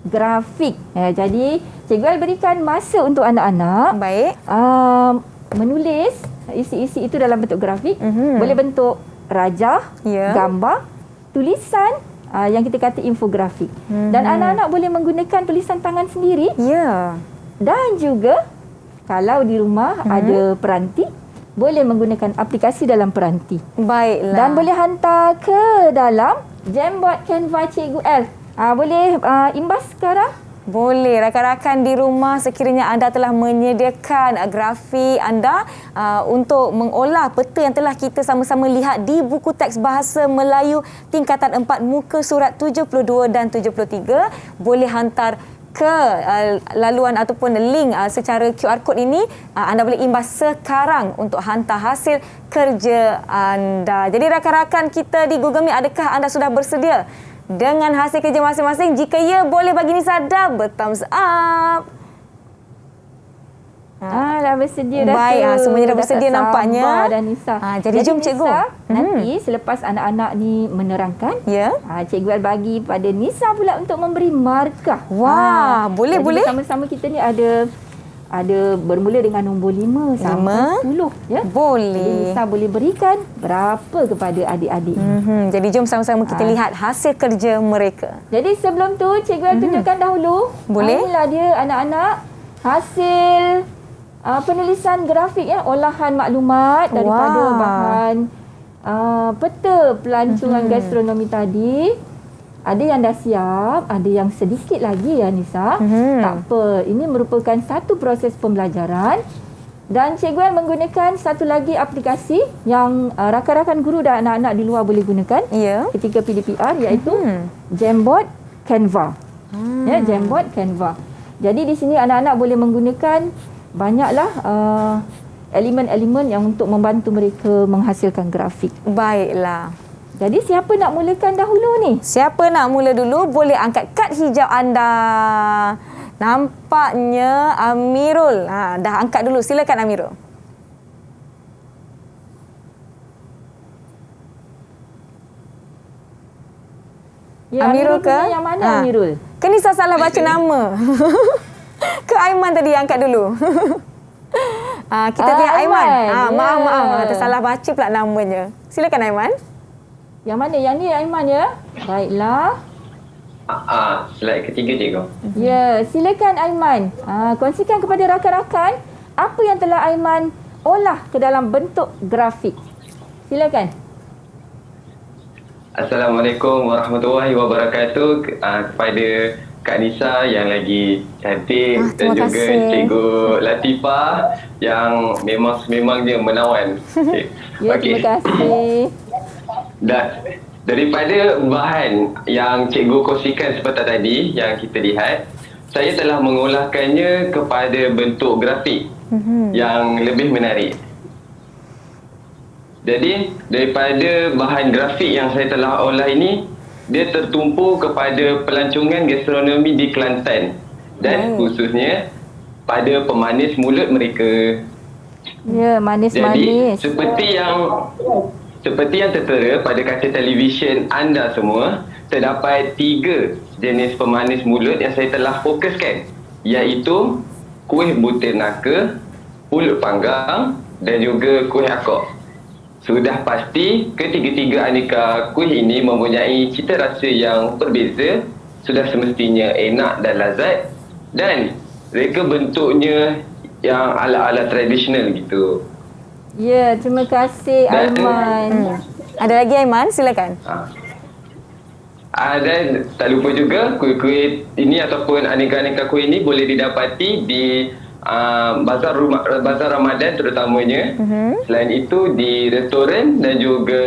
[SPEAKER 2] grafik. Jadi Cikgu El berikan masa untuk anak-anak menulis isi-isi itu dalam bentuk grafik. Boleh bentuk rajah, gambar, tulisan yang kita kata infografik. Dan anak-anak boleh menggunakan tulisan tangan sendiri. Dan juga kalau di rumah ada peranti, boleh menggunakan aplikasi dalam peranti.
[SPEAKER 1] Baiklah.
[SPEAKER 2] Dan boleh hantar ke dalam Jamboard Canva Cikgu El. Boleh imbas sekarang?
[SPEAKER 1] Boleh. Rakan-rakan di rumah, sekiranya anda telah menyediakan grafik anda untuk mengolah peta yang telah kita sama-sama lihat di buku teks Bahasa Melayu tingkatan 4 muka surat 72 dan 73, boleh hantar ke laluan ataupun link secara QR code ini. Anda boleh imbas sekarang untuk hantar hasil kerja anda. Jadi rakan-rakan kita di Google Meet, adakah anda sudah bersedia dengan hasil kerja masing-masing? Jika ya, boleh bagi Nisa double thumbs up.
[SPEAKER 2] Dah bersedia dah.
[SPEAKER 1] Baik, semuanya dah bersedia nampaknya.
[SPEAKER 2] Dan Nisa.
[SPEAKER 1] Jadi jom Cikgu.
[SPEAKER 2] Nisa, nanti selepas anak-anak ni menerangkan, Cikgu El bagi pada Nisa pula untuk memberi markah.
[SPEAKER 1] Wah, boleh.
[SPEAKER 2] Sama-sama kita ni ada bermula dengan nombor 5 sampai 10.
[SPEAKER 1] Boleh.
[SPEAKER 2] Jadi Nisa boleh berikan berapa kepada adik-adik.
[SPEAKER 1] Jadi jom sama-sama kita lihat hasil kerja mereka.
[SPEAKER 2] Jadi sebelum tu Cikgu tunjukkan dahulu.
[SPEAKER 1] Boleh.
[SPEAKER 2] Inilah dia anak-anak hasil penulisan grafik olahan maklumat daripada bahan peta pelancongan gastronomi tadi. Ada yang dah siap, ada yang sedikit lagi ya Nisa. Tak apa, ini merupakan satu proses pembelajaran dan Cikgu El menggunakan satu lagi aplikasi yang rakan-rakan guru dan anak-anak di luar boleh gunakan ketika PDPR, iaitu Jamboard Canva. Jamboard Canva. Jadi di sini anak-anak boleh menggunakan banyaklah elemen-elemen yang untuk membantu mereka menghasilkan grafik.
[SPEAKER 1] Baiklah.
[SPEAKER 2] Jadi siapa nak mulakan dahulu ni?
[SPEAKER 1] Siapa nak mula dulu, boleh angkat kad hijau anda. Nampaknya Amirul. Dah angkat dulu. Silakan Amirul. Amirul ke?
[SPEAKER 2] Yang mana Amirul?
[SPEAKER 1] Kan Nisa salah baca nama. Ke Aiman tadi yang angkat dulu. Kita lihat Aiman. Maaf. Tersalah baca pula namanya. Silakan Aiman.
[SPEAKER 2] Yang mana? Yang ni Aiman ya? Baiklah.
[SPEAKER 3] Slide ketiga Cikgu.
[SPEAKER 2] Ya, silakan Aiman. Kongsikan kepada rakan-rakan apa yang telah Aiman olah ke dalam bentuk grafik. Silakan.
[SPEAKER 3] Assalamualaikum warahmatullahi wabarakatuh. Kepada Kak Nisa yang lagi cantik dan juga Cikgu Latifah yang memang dia menawan.
[SPEAKER 2] Terima kasih.
[SPEAKER 3] Daripada bahan yang Cikgu kongsikan seperti tadi yang kita lihat, saya telah mengolahkannya kepada bentuk grafik yang lebih menarik. Jadi daripada bahan grafik yang saya telah olah ini, dia tertumpu kepada pelancongan gastronomi di Kelantan dan khususnya pada pemanis mulut mereka.
[SPEAKER 2] Ya, manis-manis.
[SPEAKER 3] Jadi seperti yang tertera pada kaca televisyen anda semua, terdapat 3 jenis pemanis mulut yang saya telah fokuskan, iaitu kuih butir naka, pulut panggang dan juga kuih akok. Sudah pasti ketiga-tiga aneka kuih ini mempunyai cita rasa yang berbeza, sudah semestinya enak dan lazat, dan mereka bentuknya yang ala-ala tradisional gitu.
[SPEAKER 2] Ya, terima kasih Aiman.
[SPEAKER 1] Ada lagi Aiman, silakan.
[SPEAKER 3] Dan tak lupa juga kuih-kuih ini ataupun aneka-aneka kuih ini boleh didapati di bazar Ramadan terutamanya. Selain itu di restoran dan juga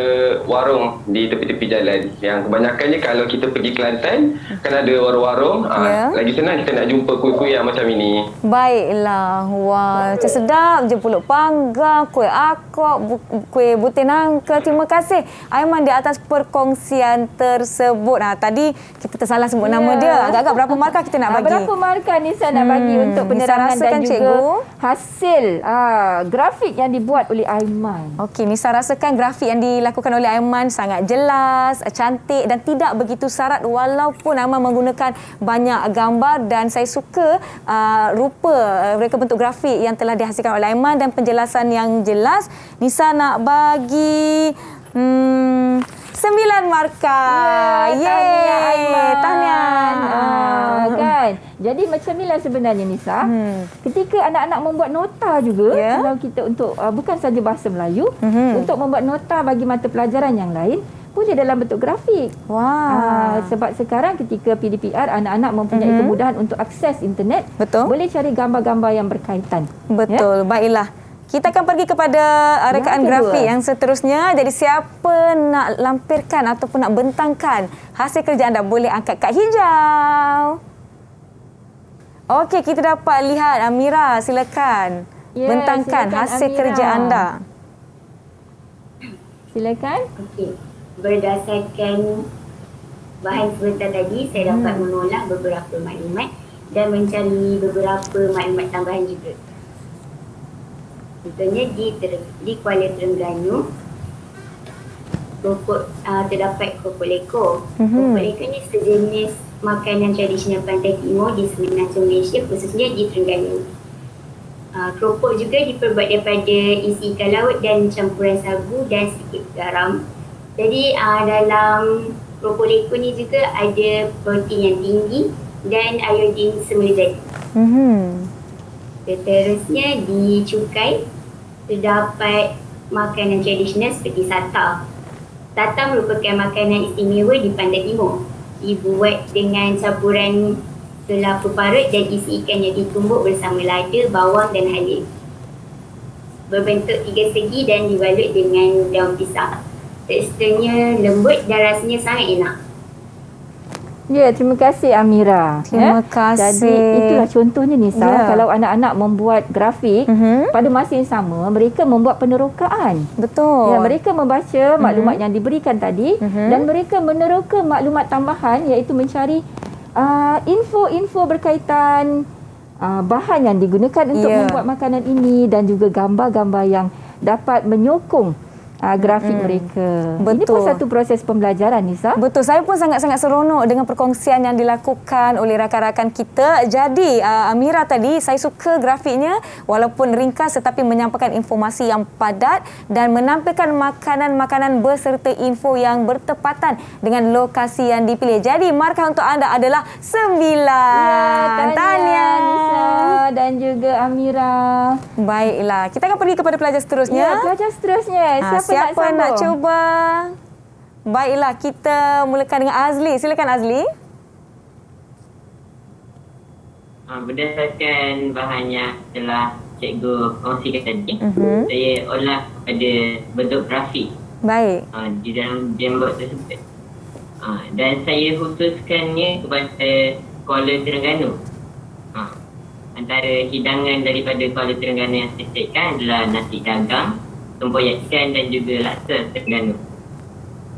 [SPEAKER 3] warung di tepi-tepi jalan. Yang kebanyakannya kalau kita pergi Kelantan kan ada warung-warung. Lagi senang kita nak jumpa kuih-kuih yang macam ini.
[SPEAKER 1] Baiklah. Wah, macam sedap je pulut panggang, kuih akok, kuih butir nangka. Terima kasih Aiman di atas perkongsian tersebut. Tadi kita tersalah sebut nama dia. Agak-agak berapa markah kita nak bagi?
[SPEAKER 2] Berapa markah Nisa nak bagi untuk penerangan dan juga
[SPEAKER 1] cikgu
[SPEAKER 2] hasil grafik yang dibuat oleh Aiman?
[SPEAKER 1] Okey, Nisa rasakan grafik yang dilakukan oleh Aiman sangat jelas, cantik dan tidak begitu sarat walaupun Aiman menggunakan banyak gambar, dan saya suka rupa mereka bentuk grafik yang telah dihasilkan oleh Aiman dan penjelasan yang jelas. Nisa nak bagi 9 markah. Tahniah.
[SPEAKER 2] Kan? Jadi macam inilah sebenarnya Nisa. Ketika anak-anak membuat nota juga, kalau kita untuk bukan saja bahasa Melayu, untuk membuat nota bagi mata pelajaran yang lain, boleh dalam bentuk grafik. Sebab sekarang ketika PDPR, anak-anak mempunyai kemudahan untuk akses internet.
[SPEAKER 1] Betul.
[SPEAKER 2] Boleh cari gambar-gambar yang berkaitan.
[SPEAKER 1] Betul. Baiklah. Kita akan pergi kepada rekaan grafik yang seterusnya. Jadi siapa nak lampirkan ataupun nak bentangkan hasil kerja anda, boleh angkat kad hijau. Okey, kita dapat lihat Amira, silakan bentangkan
[SPEAKER 2] silakan,
[SPEAKER 1] hasil
[SPEAKER 2] Amira.
[SPEAKER 1] kerja anda.
[SPEAKER 2] Silakan.
[SPEAKER 5] Okey. Berdasarkan bahan sebentar tadi, saya dapat mengolah beberapa maklumat dan mencari beberapa maklumat tambahan juga. Contohnya di Kuala Terengganu, terdapat keropok leko. Keropok leko ni sejenis makanan tradisional pantai timur di semenanjung Malaysia, khususnya di Terengganu. Keropok juga diperbuat daripada isi ikan laut dan campuran sagu dan sedikit garam. Jadi dalam keropok leko ni juga ada protein yang tinggi dan iodin semula jadi. Seterusnya di Cukai terdapat makanan tradisional seperti sata. Sata merupakan makanan istimewa di Pantai Timur. Dibuat dengan campuran kelapa parut dan isi ikan yang ditumbuk bersama lada, bawang dan halim. Berbentuk 3 segi dan dibalut dengan daun pisang. Teksturnya lembut dan rasanya sangat enak.
[SPEAKER 2] Ya, terima kasih Amira.
[SPEAKER 1] Terima kasih.
[SPEAKER 2] Jadi itulah contohnya Nisa, kalau anak-anak membuat grafik, pada masa yang sama mereka membuat penerokaan.
[SPEAKER 1] Betul.
[SPEAKER 2] Ya, mereka membaca maklumat yang diberikan tadi dan mereka meneroka maklumat tambahan, iaitu mencari info-info berkaitan bahan yang digunakan untuk membuat makanan ini dan juga gambar-gambar yang dapat menyokong grafik mereka. Ini pun satu proses pembelajaran, Nisa.
[SPEAKER 1] Betul. Saya pun sangat-sangat seronok dengan perkongsian yang dilakukan oleh rakan-rakan kita. Jadi, Amira tadi, saya suka grafiknya walaupun ringkas tetapi menyampaikan informasi yang padat dan menampilkan makanan-makanan berserta info yang bertepatan dengan lokasi yang dipilih. Jadi, markah untuk anda adalah 9.
[SPEAKER 2] Tahniah Nisa dan juga Amira.
[SPEAKER 1] Baiklah, kita akan pergi kepada pelajar seterusnya.
[SPEAKER 2] Ya, pelajar seterusnya.
[SPEAKER 1] Siapa nak cuba? Baiklah, kita mulakan dengan Azli. Silakan Azli.
[SPEAKER 7] Berdasarkan bahan yang telah cikgu kongsikan tadi, saya olah pada bentuk grafik.
[SPEAKER 1] Baik.
[SPEAKER 7] Di dalam Jamboard tersebut. Dan saya khususkannya kepada Kuala Terengganu. Antara hidangan daripada Kuala Terengganu yang saya setkan adalah nasi dagang, tempoyak ikan dan juga laksa Terengganu.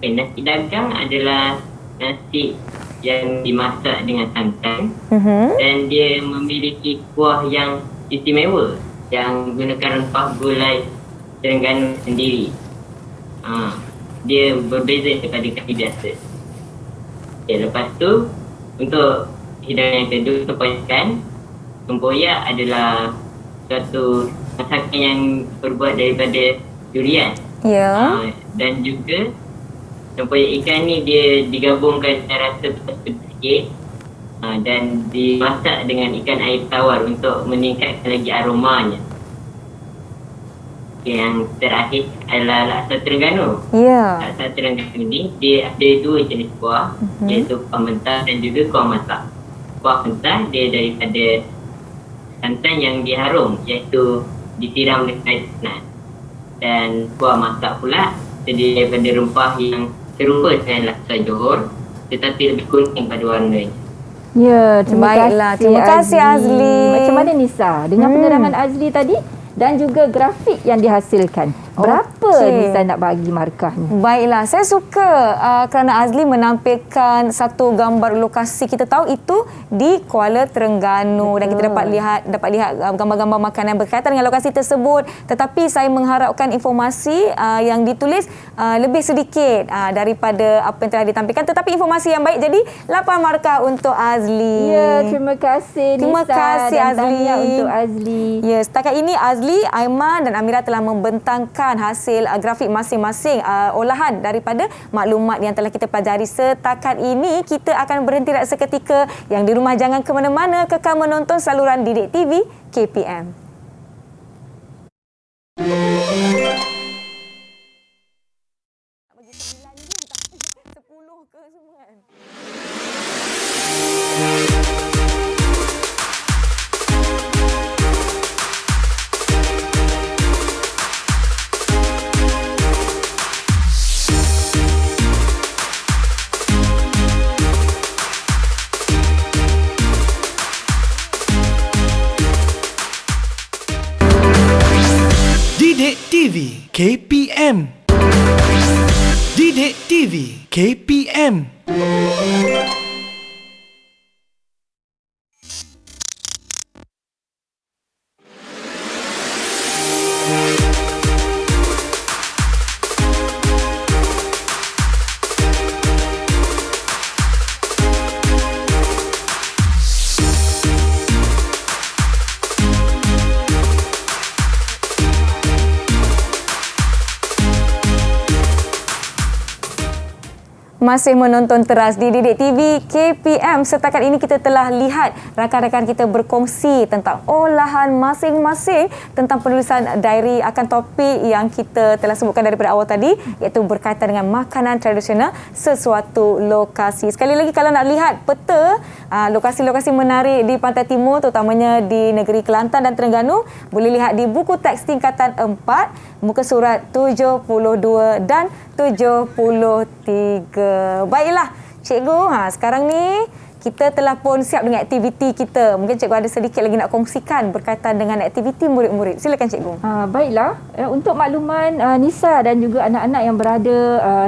[SPEAKER 7] Nasi dagang adalah nasi yang dimasak dengan santan dan dia memiliki kuah yang istimewa yang gunakan rempah gulai Terengganu sendiri. Dia berbeza daripada kari biasa. Lepas tu, untuk hidangan yang kedua, tempoyak ikan. Tempoyak adalah suatu masakan yang terbuat daripada durian. Dan juga tempoyak ikan ni dia digabungkan dengan rasa pedas sikit dan dimasak dengan ikan air tawar untuk meningkatkan lagi aromanya. Yang terakhir adalah laksa Terengganu. Laksa Terengganu ni dia ada 2 jenis kuah, iaitu kuah mentah dan juga kuah masak. Kuah mentah dia daripada santan yang diharum iaitu disiram dengan air panas. Dan kuah masak pula terdiri daripada rempah yang serupa dengan laksa Johor tetapi lebih kuning pada warnanya.
[SPEAKER 2] Ya, terima
[SPEAKER 1] Baiklah,
[SPEAKER 2] kasih.
[SPEAKER 1] terima kasih Azli.
[SPEAKER 2] Macam mana Nisa dengan penerangan Azli tadi dan juga grafik yang dihasilkan? Berapa Nisa nak bagi markah ni?
[SPEAKER 1] Baiklah, saya suka kerana Azli menampilkan satu gambar lokasi. Kita tahu itu di Kuala Terengganu. Betul. Dan kita dapat lihat gambar-gambar makanan berkaitan dengan lokasi tersebut. Tetapi saya mengharapkan informasi yang ditulis lebih sedikit daripada apa yang telah ditampilkan. Tetapi informasi yang baik. Jadi 8 markah untuk Azli.
[SPEAKER 2] Ya, terima kasih Nisa.
[SPEAKER 1] Terima kasih
[SPEAKER 2] dan
[SPEAKER 1] Azli.
[SPEAKER 2] tahniah untuk Azli.
[SPEAKER 1] Ya, setakat ini Azli, Aiman dan Amira telah membentangkan hasil grafik masing-masing olahan daripada maklumat yang telah kita pelajari setakat ini. Kita akan berhenti seketika. Yang di rumah jangan ke mana-mana, kekal menonton saluran Didik TV KPM.
[SPEAKER 12] Didik TV KPM. Didik TV KPM.
[SPEAKER 1] Masih menonton teras di Didik TV KPM. Setakat ini kita telah lihat rakan-rakan kita berkongsi tentang olahan masing-masing, tentang penulisan diary akan topik yang kita telah sebutkan daripada awal tadi, iaitu berkaitan dengan makanan tradisional sesuatu lokasi. Sekali lagi, kalau nak lihat peta lokasi-lokasi menarik di Pantai Timur, terutamanya di negeri Kelantan dan Terengganu, boleh lihat di buku teks tingkatan 4, muka surat 72 dan 73. Baiklah, cikgu, sekarang ni kita telah pun siap dengan aktiviti kita. Mungkin cikgu ada sedikit lagi nak kongsikan berkaitan dengan aktiviti murid-murid. Silakan cikgu.
[SPEAKER 2] Baiklah, untuk makluman Nisa dan juga anak-anak yang berada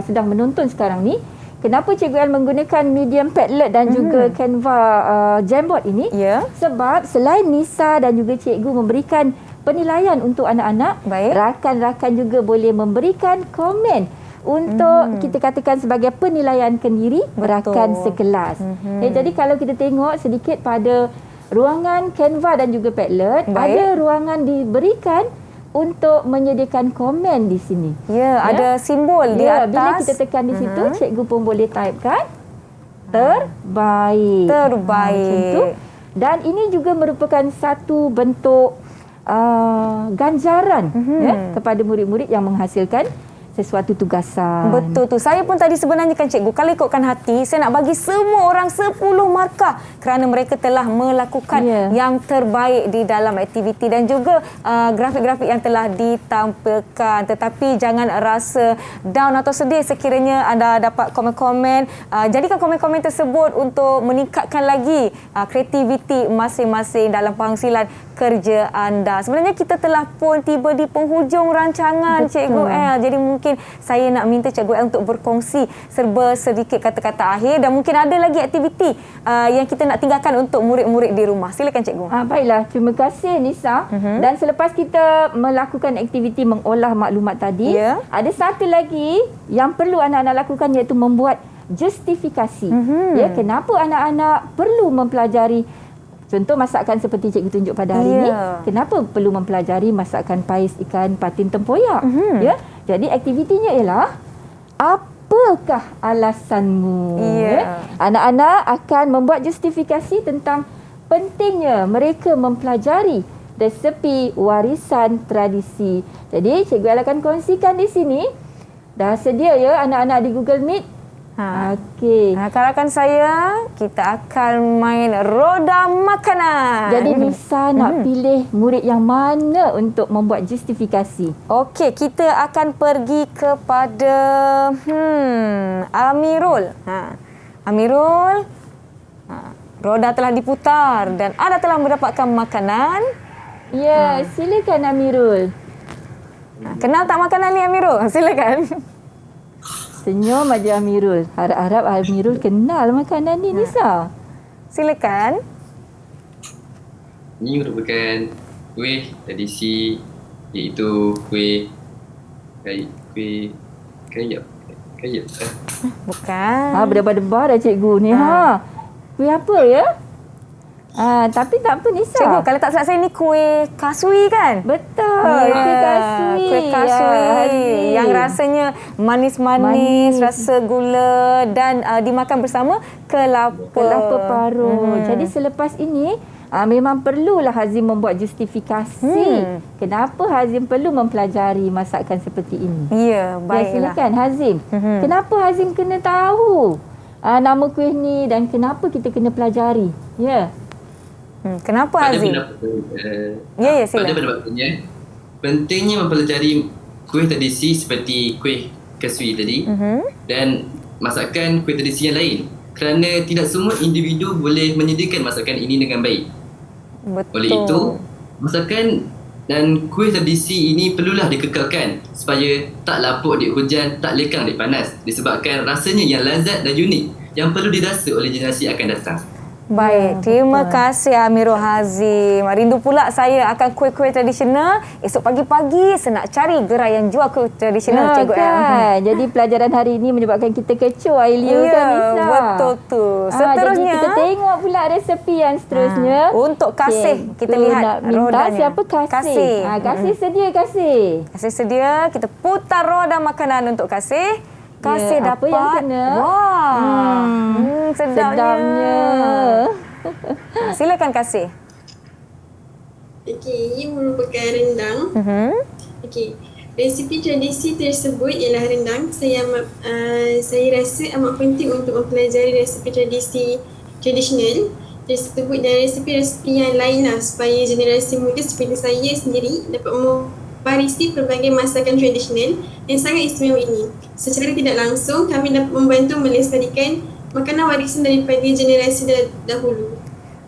[SPEAKER 2] sedang menonton sekarang ni, kenapa Cikgu El menggunakan medium Padlet dan juga Canva Jamboard ini? Sebab selain Nisa dan juga cikgu memberikan penilaian untuk anak-anak, rakan-rakan juga boleh memberikan komen untuk kita katakan sebagai penilaian kendiri rakan sekelas. Jadi kalau kita tengok sedikit pada ruangan Canva dan juga Padlet, ada ruangan diberikan untuk menyediakan komen di sini.
[SPEAKER 1] Ada simbol di atas.
[SPEAKER 2] Bila kita tekan di situ, cikgu pun boleh typekan terbaik. Macam tu. Dan ini juga merupakan satu bentuk ganjaran kepada murid-murid yang menghasilkan sesuatu tugasan.
[SPEAKER 1] Betul tu. Saya pun tadi sebenarnya kan cikgu, kalau ikutkan hati, saya nak bagi semua orang 10 markah kerana mereka telah melakukan yang terbaik di dalam aktiviti dan juga grafik-grafik yang telah ditampilkan. Tetapi jangan rasa down atau sedih sekiranya anda dapat komen-komen. Jadikan komen-komen tersebut untuk meningkatkan lagi kreativiti masing-masing dalam penghasilan kerja anda. Sebenarnya kita telah pun tiba di penghujung rancangan. Betul. Cikgu El. Jadi mungkin saya nak minta Cikgu El untuk berkongsi serba sedikit kata-kata akhir dan mungkin ada lagi aktiviti yang kita nak tinggalkan untuk murid-murid di rumah. Silakan Cikgu.
[SPEAKER 2] Baiklah, terima kasih Nisa. Dan selepas kita melakukan aktiviti mengolah maklumat tadi, ada satu lagi yang perlu anak-anak lakukan, iaitu membuat justifikasi. Kenapa anak-anak perlu mempelajari contoh masakan seperti cikgu tunjuk pada hari ini. Kenapa perlu mempelajari masakan pais ikan patin tempoyak? Jadi aktivitinya ialah apakah alasanmu? Anak-anak akan membuat justifikasi tentang pentingnya mereka mempelajari resepi warisan tradisi. Jadi cikgu akan kongsikan di sini. Dah sedia anak-anak di Google Meet? Okey.
[SPEAKER 1] Rakan-rakan saya, kita akan main roda makanan.
[SPEAKER 2] Jadi Nisa nak pilih murid yang mana untuk membuat justifikasi?
[SPEAKER 1] Okey, kita akan pergi kepada Amirul. Amirul, roda telah diputar dan anda telah mendapatkan makanan.
[SPEAKER 2] Ya, silakan Amirul.
[SPEAKER 1] Kenal tak makanan ni Amirul? Silakan.
[SPEAKER 2] Senyum aja Amirul. Harap-harap Amirul kenal makanan ni Nisa.
[SPEAKER 1] Silakan.
[SPEAKER 8] Ini merupakan kuih tradisi, iaitu kuih kayap.
[SPEAKER 1] Bukan.
[SPEAKER 2] Berdebar-debar dah cikgu ni. Kuih apa ya? Tapi tak apa Nisa.
[SPEAKER 1] Cikgu, kalau tak silap saya ni kuih kasui kan?
[SPEAKER 2] Betul. Kuih kasui.
[SPEAKER 1] Kuih kasui yang rasanya manis-manis, rasa gula dan dimakan bersama kelapa
[SPEAKER 2] parut. Jadi selepas ini memang perlulah Hazim membuat justifikasi kenapa Hazim perlu mempelajari masakan seperti ini.
[SPEAKER 1] Ya, baiklah.
[SPEAKER 2] Silakan Hazim. Kenapa Hazim kena tahu nama kuih ni dan kenapa kita kena pelajari? Ya.
[SPEAKER 1] Kenapa Hazim? Ya, silakan.
[SPEAKER 8] Pada pendapatnya, pentingnya mempelajari kuih tradisi seperti kuih kasui tadi dan masakan kuih tradisi yang lain, kerana tidak semua individu boleh menyediakan masakan ini dengan baik.
[SPEAKER 1] Betul.
[SPEAKER 8] Oleh itu, masakan dan kuih tradisi ini perlulah dikekalkan supaya tak lapuk di hujan, tak lekang di panas, disebabkan rasanya yang lazat dan unik yang perlu dirasa oleh generasi akan datang.
[SPEAKER 1] Baik, terima kasih Amirul Hazim. Rindu pula saya akan kuih-kuih tradisional. Esok pagi-pagi saya nak cari gerai yang jual kuih tradisional, Cikgu
[SPEAKER 2] kan? Jadi pelajaran hari ini menyebabkan kita kecoh air liur kan Nisa?
[SPEAKER 1] Betul tu. Seterusnya
[SPEAKER 2] jadi kita tengok pula resepi yang seterusnya.
[SPEAKER 1] Untuk kasih, kita lihat
[SPEAKER 2] nak minta
[SPEAKER 1] rodanya.
[SPEAKER 2] Siapa kasih? Kasih sedia kasih.
[SPEAKER 1] Kasih sedia, kita putar roda makanan untuk kasih. Kasih dapat.
[SPEAKER 2] Apa yang kena?
[SPEAKER 1] Wah, sedapnya. Silakan kasih.
[SPEAKER 4] Okey, ini merupakan rendang. Okey, resipi tradisi tersebut ialah rendang. Saya rasa amat penting untuk mempelajari resipi tradisi tradisional tersebut dan resipi-resipi yang lain supaya generasi muda seperti saya sendiri dapat mewarisi pelbagai masakan tradisional yang sangat istimewa ini. Secara tidak langsung, kami dapat membantu melestarikan makanan warisan daripada generasi dahulu.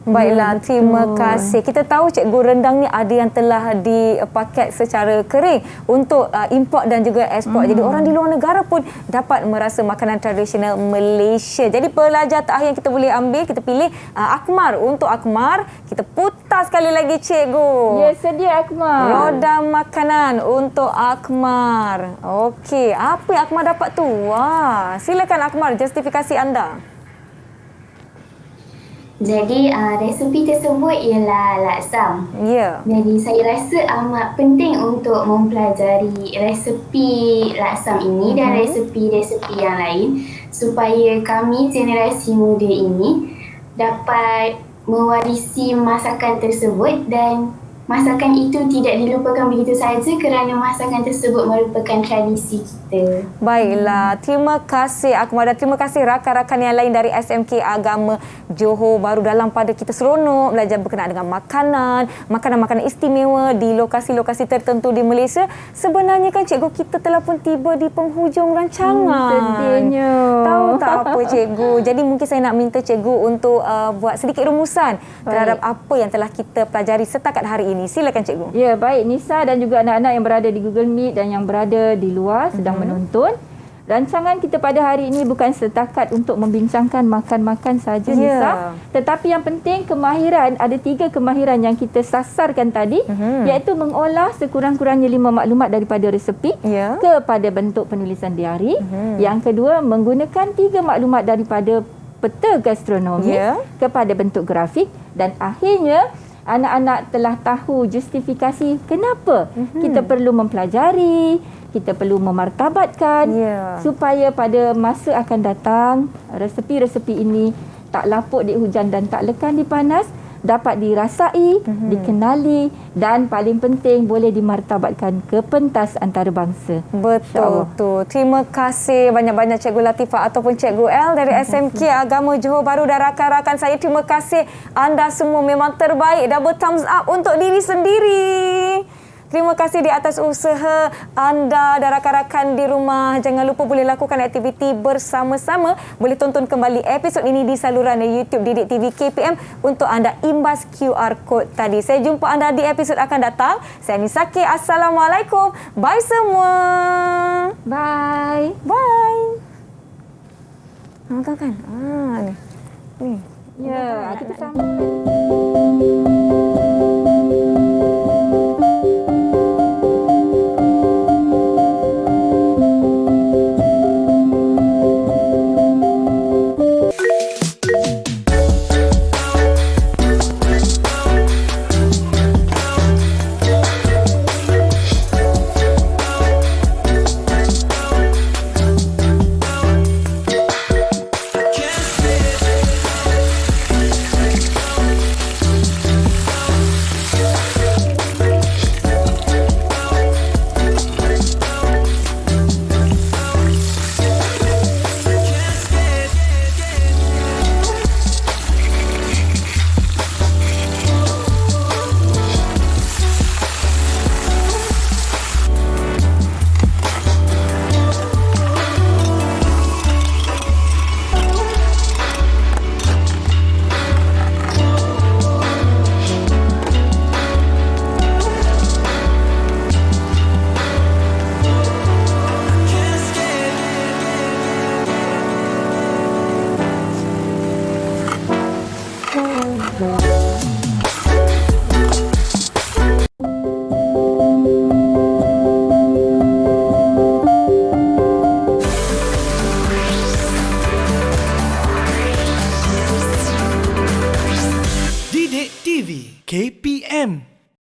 [SPEAKER 1] Baiklah, terima kasih. Kita tahu Cikgu rendang ni ada yang telah dipaket secara kering untuk import dan juga ekspor. Jadi orang di luar negara pun dapat merasa makanan tradisional Malaysia. Jadi pelajar terakhir yang kita boleh ambil, kita pilih Akmar. Untuk Akmar, kita putar sekali lagi Cikgu.
[SPEAKER 2] Ya, sedia Akmar.
[SPEAKER 1] Roda makanan untuk Akmar. Okey, apa yang Akmar dapat tu? Wah, silakan Akmar, justifikasi anda.
[SPEAKER 6] Jadi resepi tersebut ialah laksam.
[SPEAKER 1] Ya.
[SPEAKER 6] Jadi saya rasa amat penting untuk mempelajari resepi laksam ini dan resepi-resepi yang lain supaya kami generasi muda ini dapat mewarisi masakan tersebut dan masakan itu tidak dilupakan begitu sahaja kerana masakan tersebut merupakan tradisi kita.
[SPEAKER 1] Baiklah, terima kasih Akmar dan terima kasih rakan-rakan yang lain dari SMK Agama Johor Bahru dalam pada kita seronok belajar berkenaan dengan makanan-makanan istimewa di lokasi-lokasi tertentu di Malaysia. Sebenarnya kan Cikgu, kita telah pun tiba di penghujung rancangan.
[SPEAKER 2] Sedihnya.
[SPEAKER 1] Tahu tak apa Cikgu? Jadi mungkin saya nak minta Cikgu untuk buat sedikit rumusan terhadap apa yang telah kita pelajari setakat hari ini. Silakan Cikgu.
[SPEAKER 2] Ya, baik Nisa dan juga anak-anak yang berada di Google Meet dan yang berada di luar sedang menonton. Rancangan kita pada hari ini bukan setakat untuk membincangkan makan-makan saja Nisa, tetapi yang penting kemahiran, ada 3 kemahiran yang kita sasarkan tadi, iaitu mengolah sekurang-kurangnya 5 maklumat daripada resepi kepada bentuk penulisan diari. Yang kedua, menggunakan 3 maklumat daripada peta gastronomi kepada bentuk grafik, dan akhirnya anak-anak telah tahu justifikasi kenapa kita perlu mempelajari, kita perlu memartabatkan supaya pada masa akan datang resepi-resepi ini tak lapuk di hujan dan tak lekang di panas, dapat dirasai, dikenali dan paling penting boleh dimartabatkan ke pentas antarabangsa.
[SPEAKER 1] Betul tu. Terima kasih banyak-banyak Cikgu Latifah ataupun Cikgu L dari SMK Agama Johor Bahru dan rakan-rakan saya. Terima kasih, anda semua memang terbaik. Double thumbs up untuk diri sendiri. Terima kasih di atas usaha anda dan rakan-rakan di rumah. Jangan lupa boleh lakukan aktiviti bersama-sama. Boleh tonton kembali episod ini di saluran YouTube Didik TV KPM untuk anda imbas QR code tadi. Saya jumpa anda di episod akan datang. Saya Nisa K. Assalamualaikum. Bye semua.
[SPEAKER 2] Bye.
[SPEAKER 1] Bye. Kan? Ni.
[SPEAKER 2] Ya, kita sama.